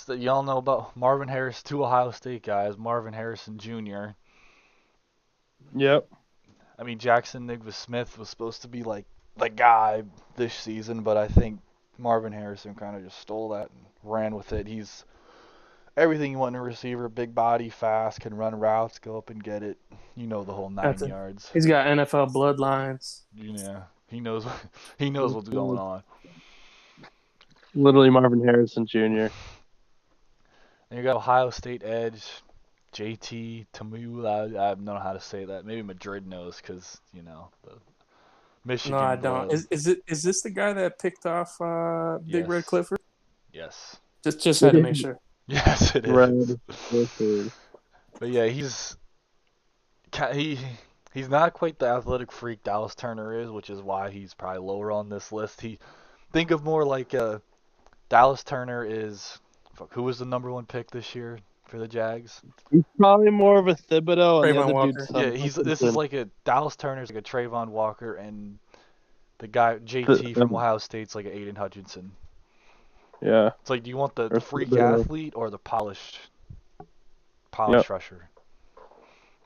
Y'all know about Marvin Harris, 2 Ohio State guys, Marvin Harrison Jr. Yep. I mean, Jackson Nigba-Smith was supposed to be like the guy this season, but I think Marvin Harrison kind of just stole that and ran with it. He's everything you want in a receiver: big body, fast, can run routes, go up and get it. You know the whole 9 yards. He's got NFL bloodlines. Yeah, he knows what's going on. Literally Marvin Harrison Jr. And you got Ohio State edge, JT Tamula. I don't know how to say that. Maybe Madrid knows because the Michigan. No, I don't. Is this the guy that picked off Big Red Clifford? Yes. Just had to make sure. Yes, it is. But yeah, he's not quite the athletic freak Dallas Turner is, which is why he's probably lower on this list. Think of more like Dallas Turner is. Who was the number 1 pick this year for the Jags? He's probably more of a Thibodeau and the other Walker. dude's this is like a Dallas Turner's like a Trayvon Walker, and the guy JT from Ohio State's like an Aiden Hutchinson. Yeah. It's like, do you want the freak athlete or the polished rusher?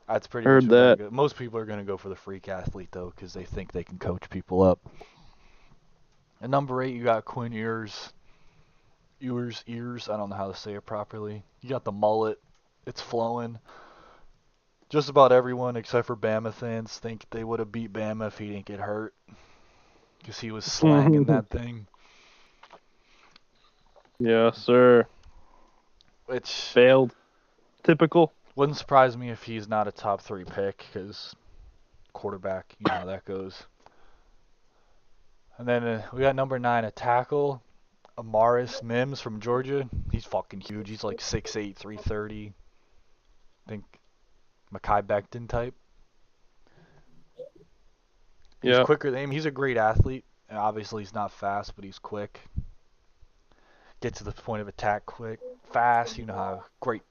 That's pretty much that. Most people are going to go for the freak athlete, though, because they think they can coach people up. At number 8, you got Quinn Ewers. I don't know how to say it properly. You got the mullet. It's flowing. Just about everyone except for Bama fans think they would have beat Bama if he didn't get hurt. Because he was slanging that thing. Yeah, sir. Which failed. Typical. Wouldn't surprise me if he's not a top 3 pick, because quarterback, you know how that goes. And then we got number 9, a tackle, Amaris Mims from Georgia. He's fucking huge. He's like 6'8", 330. I think Mekhi Becton type. He's quicker than him. He's a great athlete. And obviously, he's not fast, but he's quick. Get to the point of attack quick. Fast, you know how. Great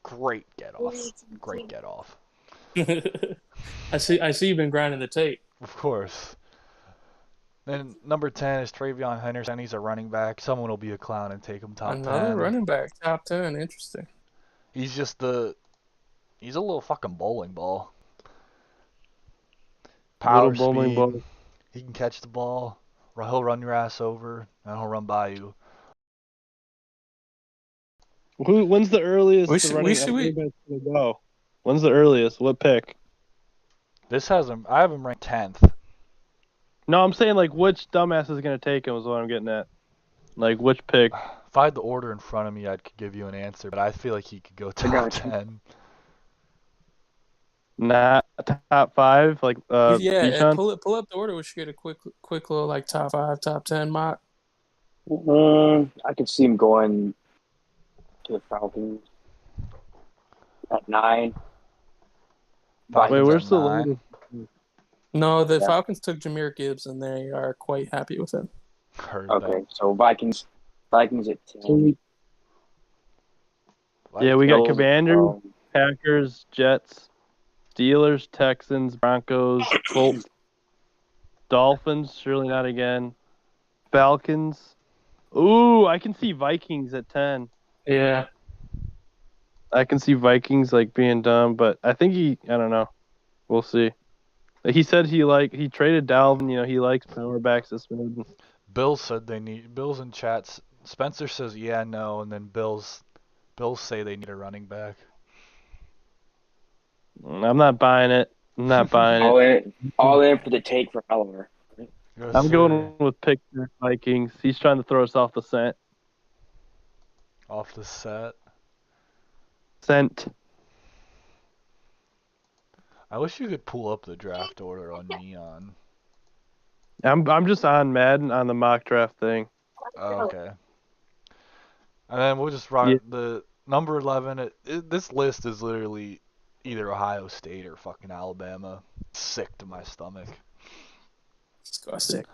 get off. Great get off. I see you've been grinding the tape. Of course. Then number 10 is Travion Henderson. He's a running back. Someone will be a clown and take him top 10. Another running back, top 10. Interesting. He's just he's a little fucking bowling ball. Power speed. Bowling ball. He can catch the ball. He'll run your ass over, and he'll run by you. When's the earliest the go? When's the earliest? What pick? I have him ranked 10th. No, I'm saying like which dumbass is gonna take him is what I'm getting at. Like which pick? If I had the order in front of me, I could give you an answer, but I feel like he could go top 10. Not top 5, like yeah. Pull up the order. We should get a quick little like top 5, top 10 mock. I could see him going to the Falcons at 9. Wait, where's the latest? No, the Falcons took Jahmyr Gibbs, and they are quite happy with him. Okay, so Vikings at 10. Yeah, we got Bills, Commanders, Packers, Jets, Steelers, Texans, Broncos, Colts, Dolphins, surely not again. Falcons. Ooh, I can see Vikings at 10. Yeah. I can see Vikings like being dumb, but I think I don't know. We'll see. He said he traded Dalvin, he likes power backs this mid. Bills said Bills in chats. Spencer says yeah, no, and then Bills say they need a running back. I'm not buying it. I'm not buying it. All in for the take for Heller. Yes, I'm sir. going with pick Vikings. He's trying to throw us off the scent. Off the set. Scent. I wish you could pull up the draft order on Neon. I'm just on Madden on the mock draft thing. Oh, okay. And then we'll just run the number 11. This list is literally either Ohio State or fucking Alabama. Sick to my stomach. Disgusting.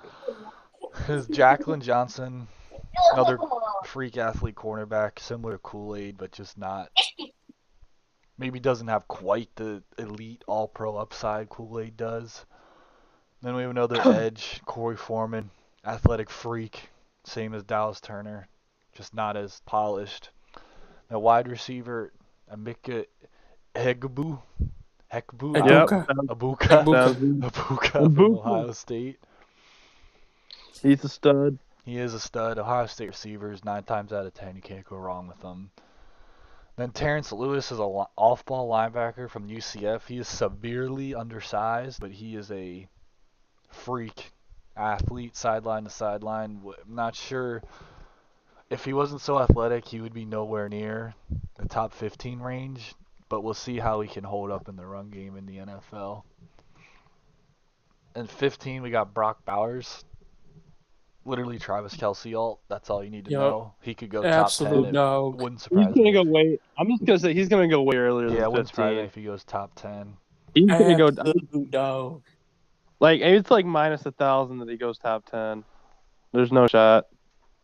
Is Jacqueline Johnson, another freak athlete cornerback, similar to Kool-Aid, but just not. Maybe doesn't have quite the elite all-pro upside Kool-Aid does. Then we have another edge, Corey Foreman, athletic freak, same as Dallas Turner, just not as polished. Now wide receiver, Emeka Egbuka from Ohio State. He's a stud. He is a stud. Ohio State receivers, 9 times out of 10, you can't go wrong with them. Then Terrence Lewis is an off-ball linebacker from UCF. He is severely undersized, but he is a freak athlete, sideline to sideline. I'm not sure if he wasn't so athletic, he would be nowhere near the top 15 range, but we'll see how he can hold up in the run game in the NFL. And 15, we got Brock Bowers. Literally Travis Kelce alt. That's all you need to know. He could go top 10. Dog. Wouldn't surprise me. He's gonna go way. I'm just gonna say he's gonna go way earlier than 15. Yeah, it wouldn't surprise me if he goes top 10. He's gonna go dog. Like it's like minus 1,000 that he goes top 10. There's no shot.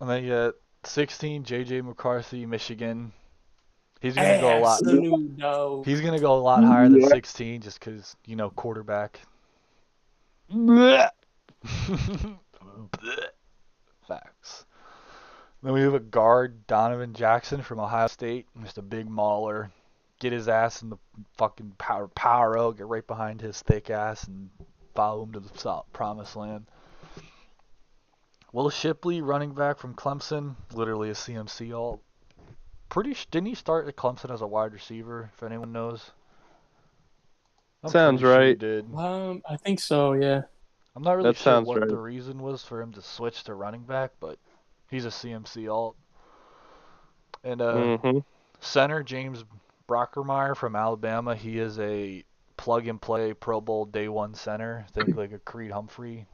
And then you got 16, J.J. McCarthy, Michigan. He's gonna go a lot. He's gonna go a lot higher than 16 just because quarterback. Facts. Then we have a guard, Donovan Jackson from Ohio State. Just a big mauler. Get his ass in the fucking power out, get right behind his thick ass, and follow him to the promised land. Will Shipley, running back from Clemson, literally a CMC alt. Didn't he start at Clemson as a wide receiver, if anyone knows? Sounds right. He did. I think so, yeah. I'm not really sure what the reason was for him to switch to running back, but he's a CMC alt. And center, James Brockermeyer from Alabama. He is a plug-and-play Pro Bowl Day 1 center. Think like a Creed Humphrey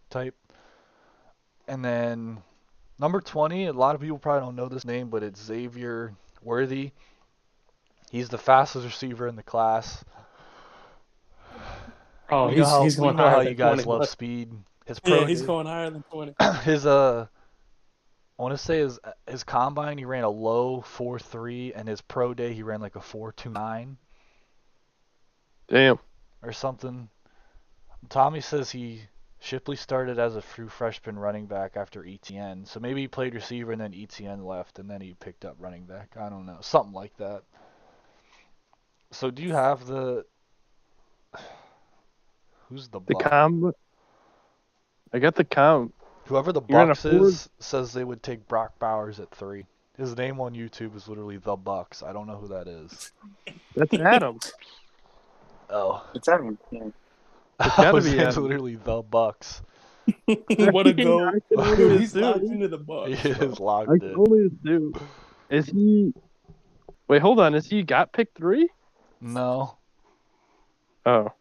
type. And then number 20, a lot of people probably don't know this name, but it's Xavier Worthy. He's the fastest receiver in the class. Oh, he's going higher than 20. You guys love speed. He's going higher than 20. I want to say his combine, he ran a low 4.3, and his pro day, he ran like a 4.29. Damn. Or something. Tommy says Shipley started as a true freshman running back after ETN, so maybe he played receiver and then ETN left, and then he picked up running back. I don't know. Something like that. So do you have who's the buck? I got the count. Whoever the Bucks is says they would take Brock Bowers at 3. His name on YouTube is literally the Bucks. I don't know who that is. That's Adam. Oh, it's Adam. Yeah. It's gotta be It's literally the Bucks. What a go! Dude, he's locked into the Bucks. He is locked I in. can only assume. Is he? Wait, hold on. Is he got pick 3? No. Oh.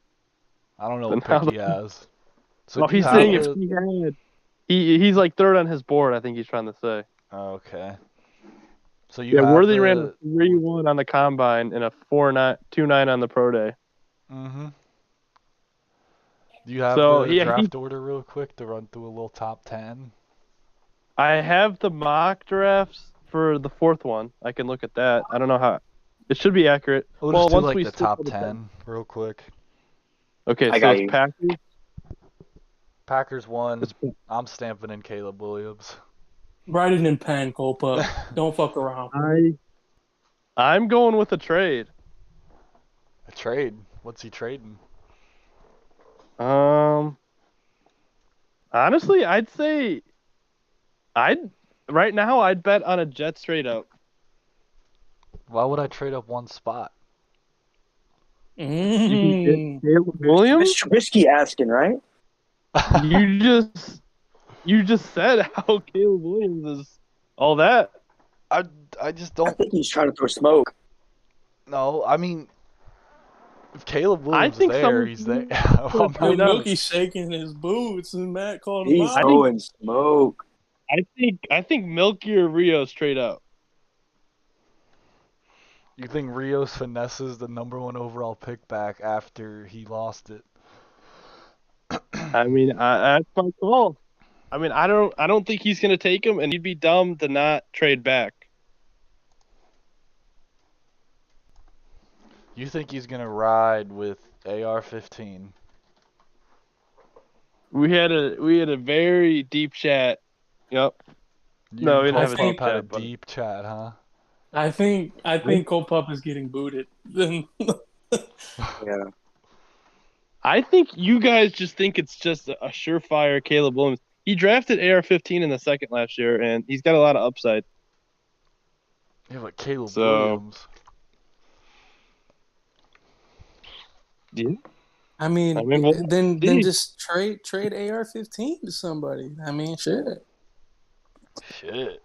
I don't know what pick he has. So he's saying if he had. He's like third on his board, I think he's trying to say. Okay. So you Worthy ran a 3.1 on the combine and a 4.29 on the pro day. Mm-hmm. Do you have the draft order real quick to run through a little top 10? I have the mock drafts for the fourth one. I can look at that. I don't know how. It should be accurate. We'll just do once like we the split top the 10 real quick. Okay, I so got it's you. Packers. Packers won. I'm stamping in Caleb Williams. Write it in pen, Cole Pup. Don't fuck around. I'm going with a trade. A trade? What's he trading? Honestly, I'd say right now I'd bet on a Jets trade up. Why would I trade up one spot? You can get Caleb Williams. It's Trubisky asking, right? You just said how Caleb Williams is all that. I just I don't. think he's trying to throw smoke. No, I mean, if Caleb Williams think there, someone- he's there. Yo, Milky's shaking his boots, and Matt called him He's out. throwing smoke. I think Milky or Rios trade up. You think Rios finesses the #1 overall pick back after he lost it? I mean, that's my call. I mean, I don't think he's gonna take him, and he'd be dumb to not trade back. You think he's gonna ride with AR-15? We had a very deep chat. Yep. No, we didn't have a Cole deep Pup had a chat, but- deep chat, huh? I think Cole Pup is getting booted. Then Yeah. I think you guys just think it's just a surefire Caleb Williams. He drafted AR-15 in the second last year, and he's got a lot of upside. Yeah, but Caleb So- Williams. Yeah. I mean, well, then dude. just trade AR-15 to somebody. I mean, shit. Shit.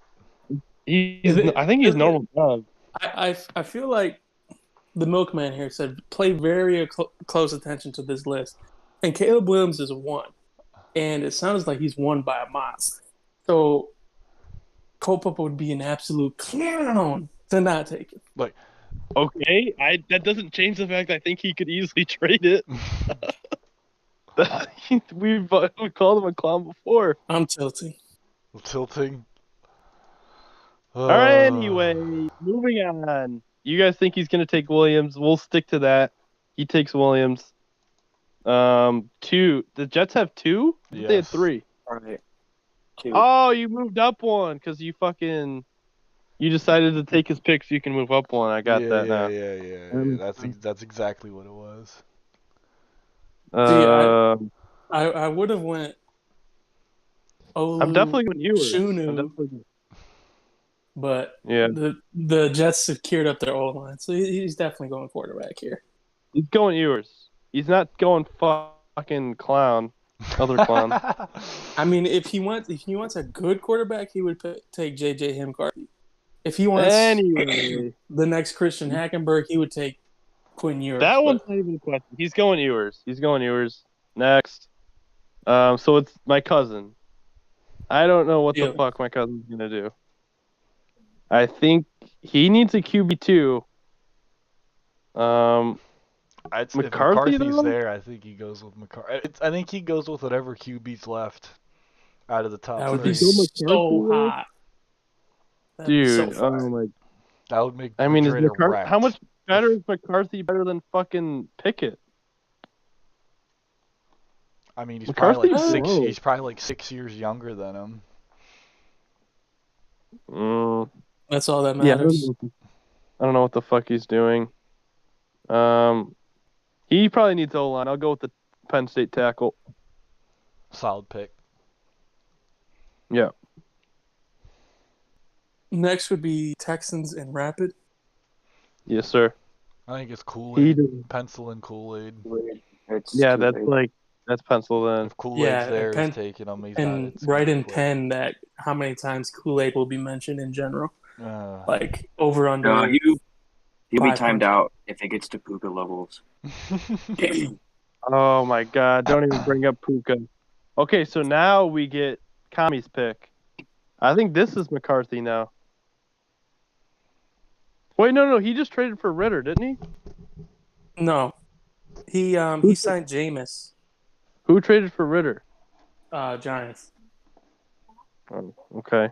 I think he's normal dog. I feel like the milkman here said play very close attention to this list, and Caleb Williams is 1, and it sounds like he's 1 by a mile. So Cole Pup would be an absolute clown to not take it. Okay, that doesn't change the fact I think he could easily trade it. We've called him a clown before. I'm tilting. Tilting. All right, anyway, moving on. You guys think he's going to take Williams? We'll stick to that. He takes Williams. 2. The Jets have 2? Yes. They had 3. All right. 2. Oh, you moved up 1 because you decided to take his pick so you can move up 1. I got that now. Yeah. That's exactly what it was. I would have went. Oh, I'm definitely going yours. Shunu. But Yeah, the Jets secured up their O-line, so he's definitely going quarterback here. he's going yours. He's not going fucking clown. Other clown. I mean, if he wants a good quarterback, he would take J.J. McCarthy. If he wants Anyway, the next Christian Hackenberg, he would take Quinn Ewers. that one's not even a question. He's going yours. Next. So it's my cousin. I don't know what the fuck my cousin's gonna do. I think he needs a QB2. If McCarthy, McCarthy's though? there, I think he goes with McCarthy. I think he goes with whatever QB's left out of the top That would be 3. so hot. That'd be Dude, so fire. oh my. That would make I mean, is Trader wrecked. how much better is McCarthy better than fucking Pickett? I mean, he's McCarthy? probably like 6 years younger than him. That's all that Yeah, matters. I don't know what the fuck he's doing. He probably needs O-line. I'll go with the Penn State tackle. Solid pick. Yeah. Next would be Texans and Rapid. Yes, sir. I think it's He Kool-Aid. does. Pencil and Kool-Aid. Yeah, that's pencil then. If Kool-Aid's there, he's taking him. He's And not, write in pen that how many times Kool-Aid will be mentioned in general. Uh, Like over under. No, he'll be 500. timed out if it gets to Puka levels. Oh my god, don't even bring up Puka. Okay, so now we get Kami's pick. I think this is McCarthy now. Wait, no, he just traded for Ritter, didn't he? No. He signed Jameis. Who traded for Ritter? Giants. Oh, okay.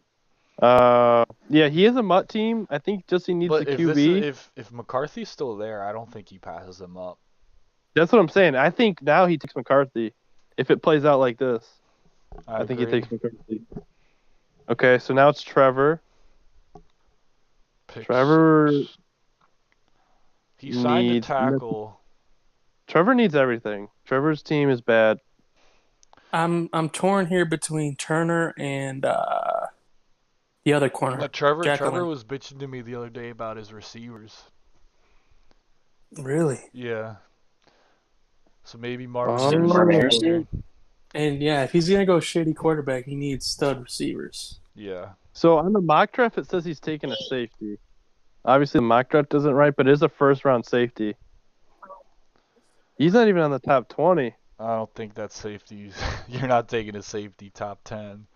Yeah, he is a mutt team. I think just he needs But a if QB. if McCarthy's still there, I don't think he passes him up. That's what I'm saying. I think now he takes McCarthy. If it plays out like this, I think he agree. takes McCarthy. Okay, so now it's Trevor. Pick Trevor 6. He signed a tackle. Trevor needs everything. Trevor's team is bad. I'm torn here between Turner and the other corner. Trevor was bitching to me the other day about his receivers. Really? Yeah. So maybe Marvin Marvin Harrison. And yeah, if he's gonna go shitty quarterback, he needs stud receivers. Yeah. So on the mock draft, it says he's taking a safety. Obviously, the mock draft isn't right, but it is a first-round safety. He's not even on the top 20. I don't think that's safety. You're not taking a safety top 10.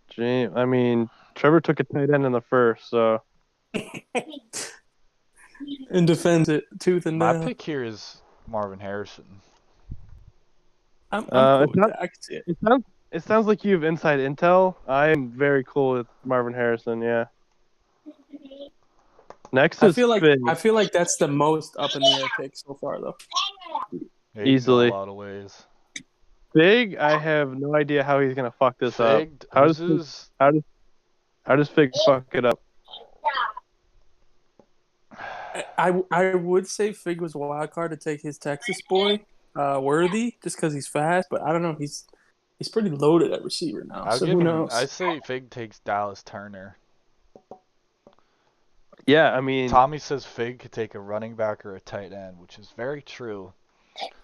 Gee, I mean, Trevor took a tight end in the first, so. And defends it tooth and nail. My pick here is Marvin Harrison. I'm cool with that. I can see it. It sounds like you have inside intel. I am very cool with Marvin Harrison, yeah. Next is Fig. I feel like that's the most up in the air pick so far, though. Easily. A lot of ways. Fig, I have no idea how he's gonna fuck this up. How does Fig fuck it up? I would say Fig was a wild card to take his Texas boy, Worthy, just because he's fast. But I don't know. He's pretty loaded at receiver now. Who knows? I say Fig takes Dallas Turner. Yeah, I mean, Tommy says Fig could take a running back or a tight end, which is very true.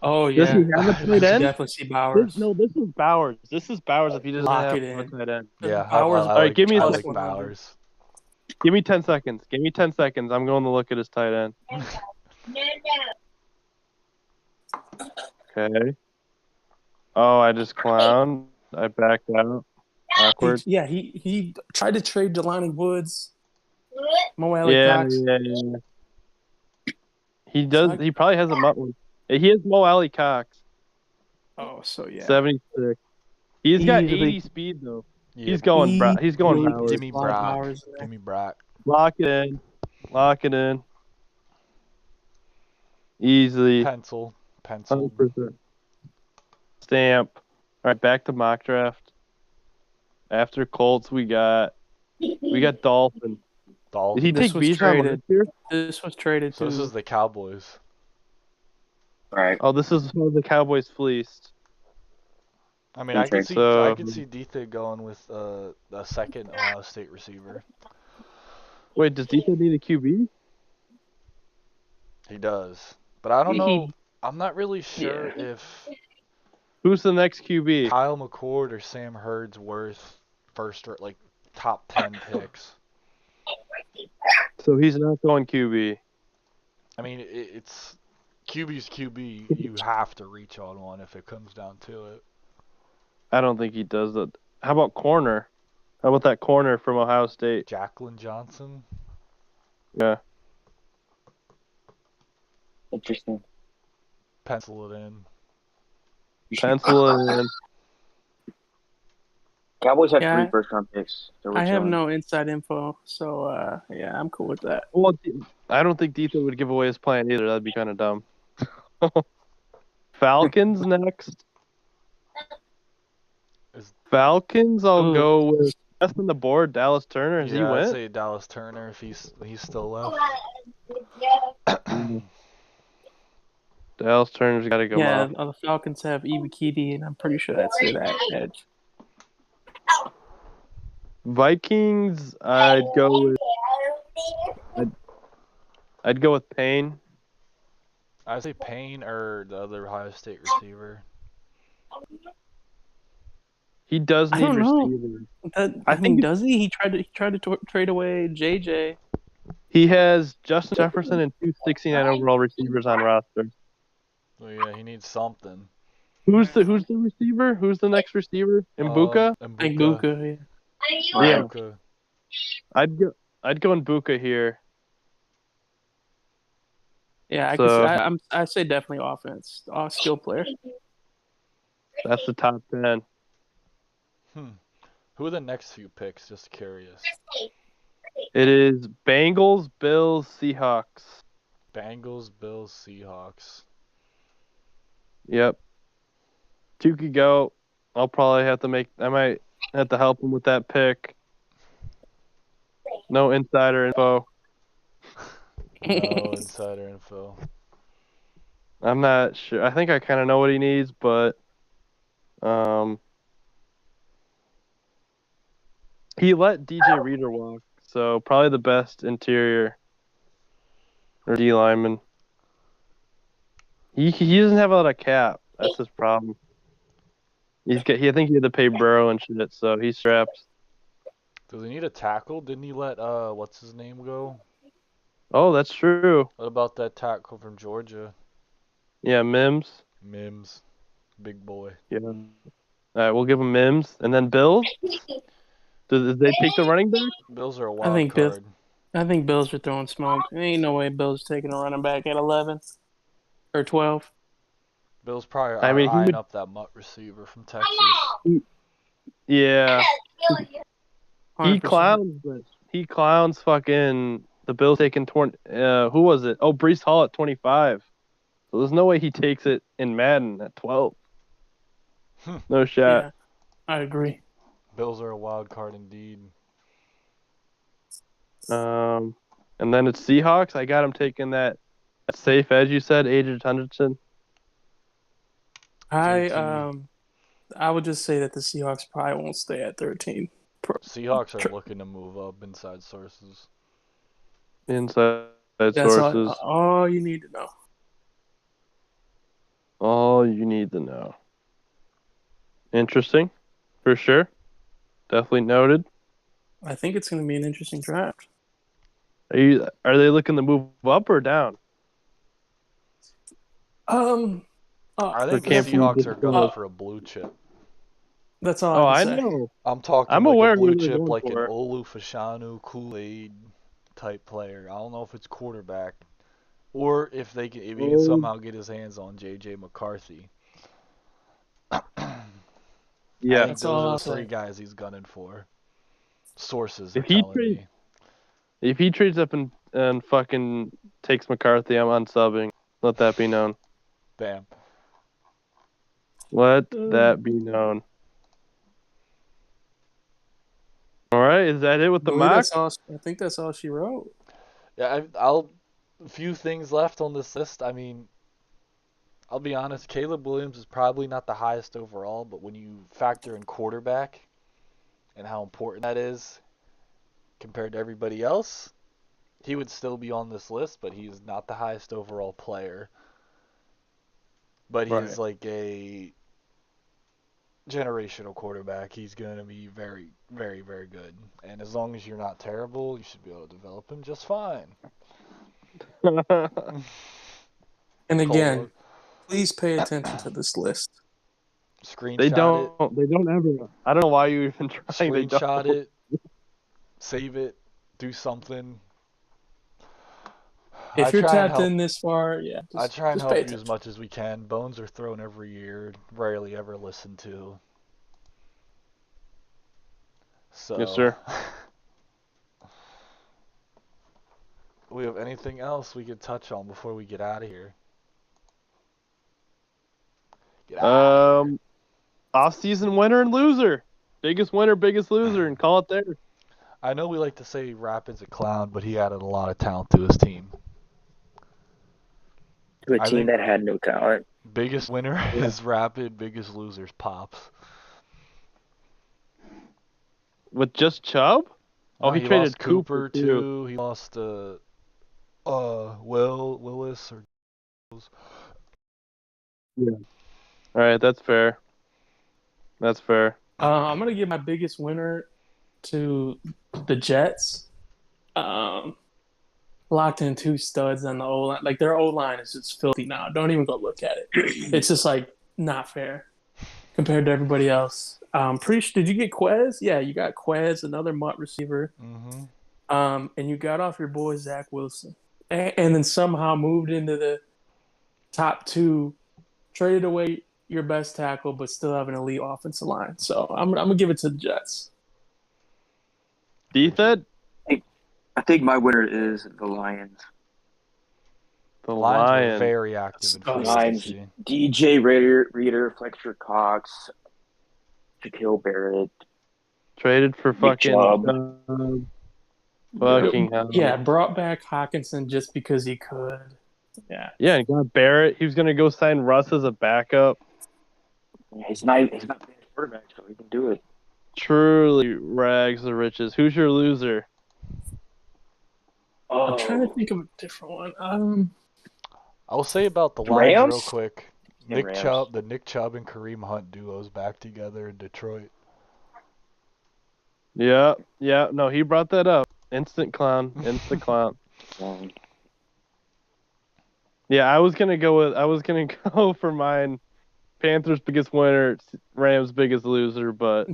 Oh yeah, does he have a tight end? Definitely see Bowers. This is Bowers. This is Bowers if he doesn't have a tight end. Yeah, Bowers. All right, give me Bowers. Give me 10 seconds. I'm going to look at his tight end. Okay. Oh, I just clowned. I backed out. Awkward. He tried to trade Jelani Woods. Mo Alley Cox. Yeah. He does. He probably has a mutt one. He has Mo Alley Cox. Oh, so yeah. 76. He's got 80 speed though. Yeah. He's going. He's going. Bowers. Give me Brock. Give me Brock. Lock it in. Easily. Pencil. 100%. Stamp. All right, back to mock draft. After Colts, we got Dolphin. Did he take Bijan last year? This was traded. So this is the Cowboys. All right. Oh, this is the Cowboys fleeced. I mean, I can see Detha going with a second Ohio State receiver. Wait, does Detha need a QB? He does, but I don't know. I'm not really sure if. Who's the next QB? Kyle McCord or Sam Hurd's worth first or like top 10 picks. So he's not going QB. I mean, it's QB's QB. You have to reach on one if it comes down to it. I don't think he does that. How about corner? How about that corner from Ohio State? Jacqueline Johnson? Yeah. Interesting. Pencil it in. Cowboys have 3 first-round picks. So I have no inside info, so yeah, I'm cool with that. Well, I don't think Detha would give away his plan either. That'd be kind of dumb. Falcons next. Falcons, I'll go with best on the board, Dallas Turner. Has he went? I'd say Dallas Turner if he's still left. Dallas Turner's got to go off. Yeah, the Falcons have Ibikidi, and I'm pretty sure that's that edge. Vikings, I'd go with Payne. I'd say Payne or the other Ohio State receiver. He does need receivers. I think does he? He tried to trade away JJ. He has Justin Jefferson and 269 overall receivers on roster. Well, yeah, he needs something. Who's the receiver? Who's the next receiver? Mbuka? Mbuka, yeah. I'd go Mbuka here. Yeah, I say definitely offense. Skill player. That's the top 10. Who are the next few picks? Just curious. It is Bengals, Bills, Seahawks. Bengals, Bills, Seahawks. Yep. 2 could go. I'll probably have to I might have to help him with that pick. No insider info. No insider info. I'm not sure. I think I kind of know what he needs, but he let DJ Reader walk, so probably the best interior or D lineman. He doesn't have a lot of cap. That's his problem. I think he had to pay Burrow and shit, so he's strapped. Does he need a tackle? Didn't he let what's his name go? Oh, that's true. What about that tackle from Georgia? Yeah, Mims. Mims, big boy. Yeah. All right, we'll give him Mims, and then Bills. Did they take the running back? Bills are a wild card. I think Bills are throwing smoke. There ain't no way Bills taking a running back at 11 or 12. Bills probably are eyeing up that mutt receiver from Texas. Yeah. 100%. He clowns fucking the Bills taking who was it? Oh, Breece Hall at 25. So there's no way he takes it in Madden at 12. No shot. Yeah, I agree. Bills are a wild card indeed. And then it's Seahawks. I got him taking that safe edge you said, Adrian Henderson. I would just say that the Seahawks probably won't stay at 13. Seahawks are looking to move up, inside sources. Inside sources. All you need to know. All you need to know. Interesting. For sure. Definitely noted. I think it's going to be an interesting draft. Are they looking to move up or down? I think the Seahawks are going for a blue chip. That's all I say. know. I'm talking I'm like aware a blue chip, like for. an Olu Fashanu, Kool-Aid type player. I don't know if it's quarterback, or if he can somehow get his hands on J.J. McCarthy. Yeah, I think those are the 3 guys he's gunning for. Sources are telling me. If he trades up and fucking takes McCarthy, I'm unsubbing. Let that be known. Bam. Let that be known. All right, is that it with the mock? I think that's all she wrote. Yeah, a few things left on this list. I mean, I'll be honest, Caleb Williams is probably not the highest overall, but when you factor in quarterback and how important that is compared to everybody else, he would still be on this list, but he's not the highest overall player. But he's like a generational quarterback. He's going to be very, very, very good. And as long as you're not terrible, you should be able to develop him just fine. And again, please pay attention to this list. They don't ever. I don't know why you even trying. Screenshot it. Save it. Do something. If you're tapped in this far, yeah. I try and help you as much as we can. Bones are thrown every year. Rarely ever listened to. So, yes, sir. We have anything else we could touch on before we get out of here? Off-season winner and loser. Biggest winner, biggest loser, and call it there. I know we like to say Rapid's a clown, but he added a lot of talent to his team. To a team that had no talent. Biggest winner is Rapid, biggest loser is Pops. With just Chubb? Oh, he traded Cooper too. He lost Willis or. Yeah. All right, that's fair. That's fair. I'm gonna give my biggest winner to the Jets. Locked in 2 studs on the O line. Like their O line is just filthy now. Don't even go look at it. It's just like not fair compared to everybody else. Did you get Quez? Yeah, you got Quez, another mutt receiver. Mm-hmm. And you got off your boy Zach Wilson, and then somehow moved into the top 2, traded away your best tackle, but still have an elite offensive line. So I'm gonna give it to the Jets. Ethan? I think my winner is the Lions. The Lions were Lions. very active in free Lions. agency. DJ Reader, Fletcher Cox, Shaquille Barrett. Traded for fucking fucking hell. Yeah, brought back Hawkinson just because he could. Yeah. Yeah, and got Barrett. He was gonna go sign Russ as a backup. Yeah, he's not the quarterback, so he can do it. Truly rags to riches. Who's your loser? I'm trying to think of a different one. I'll say about the Rams? Lions real quick. Yeah, Nick Rams. Chubb and Kareem Hunt duos back together in Detroit. Yeah. No, he brought that up. Instant clown. Yeah, I was gonna go for mine. Panthers biggest winner, Rams biggest loser, but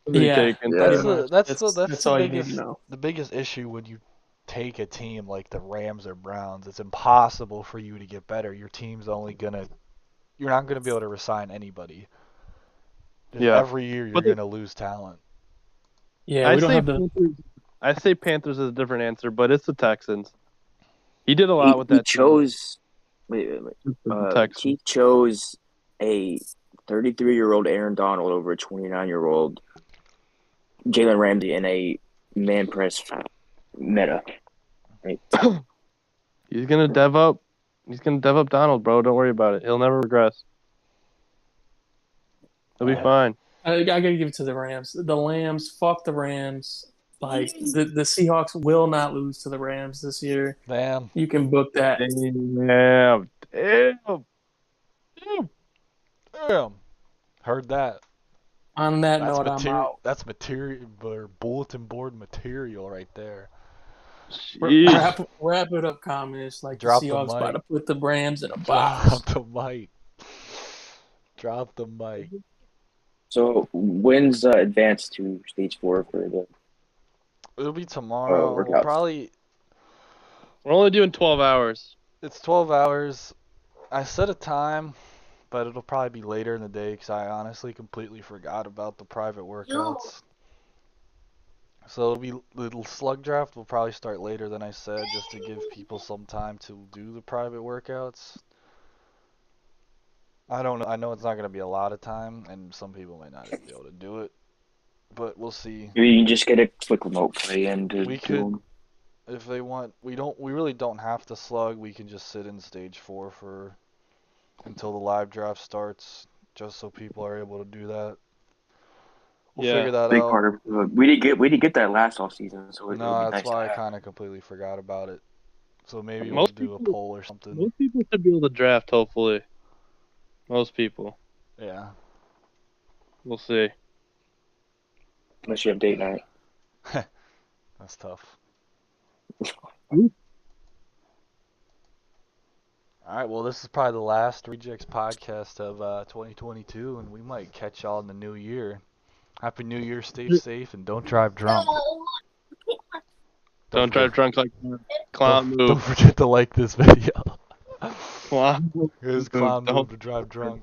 Yeah. That's much. That's all you need to know. the biggest issue when you take a team like the Rams or Browns. It's impossible for you to get better. Your team's you're not gonna be able to resign anybody. Yeah. Every year you're gonna lose talent. Yeah, I say Panthers is a different answer, but it's the Texans. He did a lot with that. He chose. Wait. He chose a 33-year-old Aaron Donald over a 29-year-old Jalen Ramsey in a man press meta. Right? He's gonna dev up. He's gonna dev up Donald, bro. Don't worry about it. He'll never regress. He'll be fine. I gotta give it to the Rams. The Lambs, fuck the Rams. Like the Seahawks will not lose to the Rams this year. Damn. You can book that. Damn. Heard that. On that note, I'm out. That's material, bulletin board material right there. Wrap it up, comments. Like Drop the Seahawks the mic. about to put the Rams in a box. Drop the mic. So when's advanced to stage 4 for the? It'll be tomorrow. Workouts. We're only doing 12 hours. It's 12 hours. I set a time, but it'll probably be later in the day because I honestly completely forgot about the private workouts. So the slug draft will probably start later than I said, just to give people some time to do the private workouts. I don't know. I know it's not going to be a lot of time, and some people may not even be able to do it. But we'll see. You can just get a quick remote play and We could, if they want. We really don't have to slug. We can just sit in stage 4 until the live draft starts, just so people are able to do that. We'll figure that big out. part of we didn't get that last offseason, so No, that's nice why I kind of completely forgot about it. So maybe we'll do a poll or something. Most people should be able to draft, hopefully. Most people. Yeah. We'll see. Unless you have date night. That's tough. Alright, well, this is probably the last Rejects podcast of 2022, and we might catch y'all in the new year. Happy New Year, stay safe, and don't drive drunk. Don't drive drunk like clown move. Don't forget to like this video. Clown Here's clown move to drive drunk.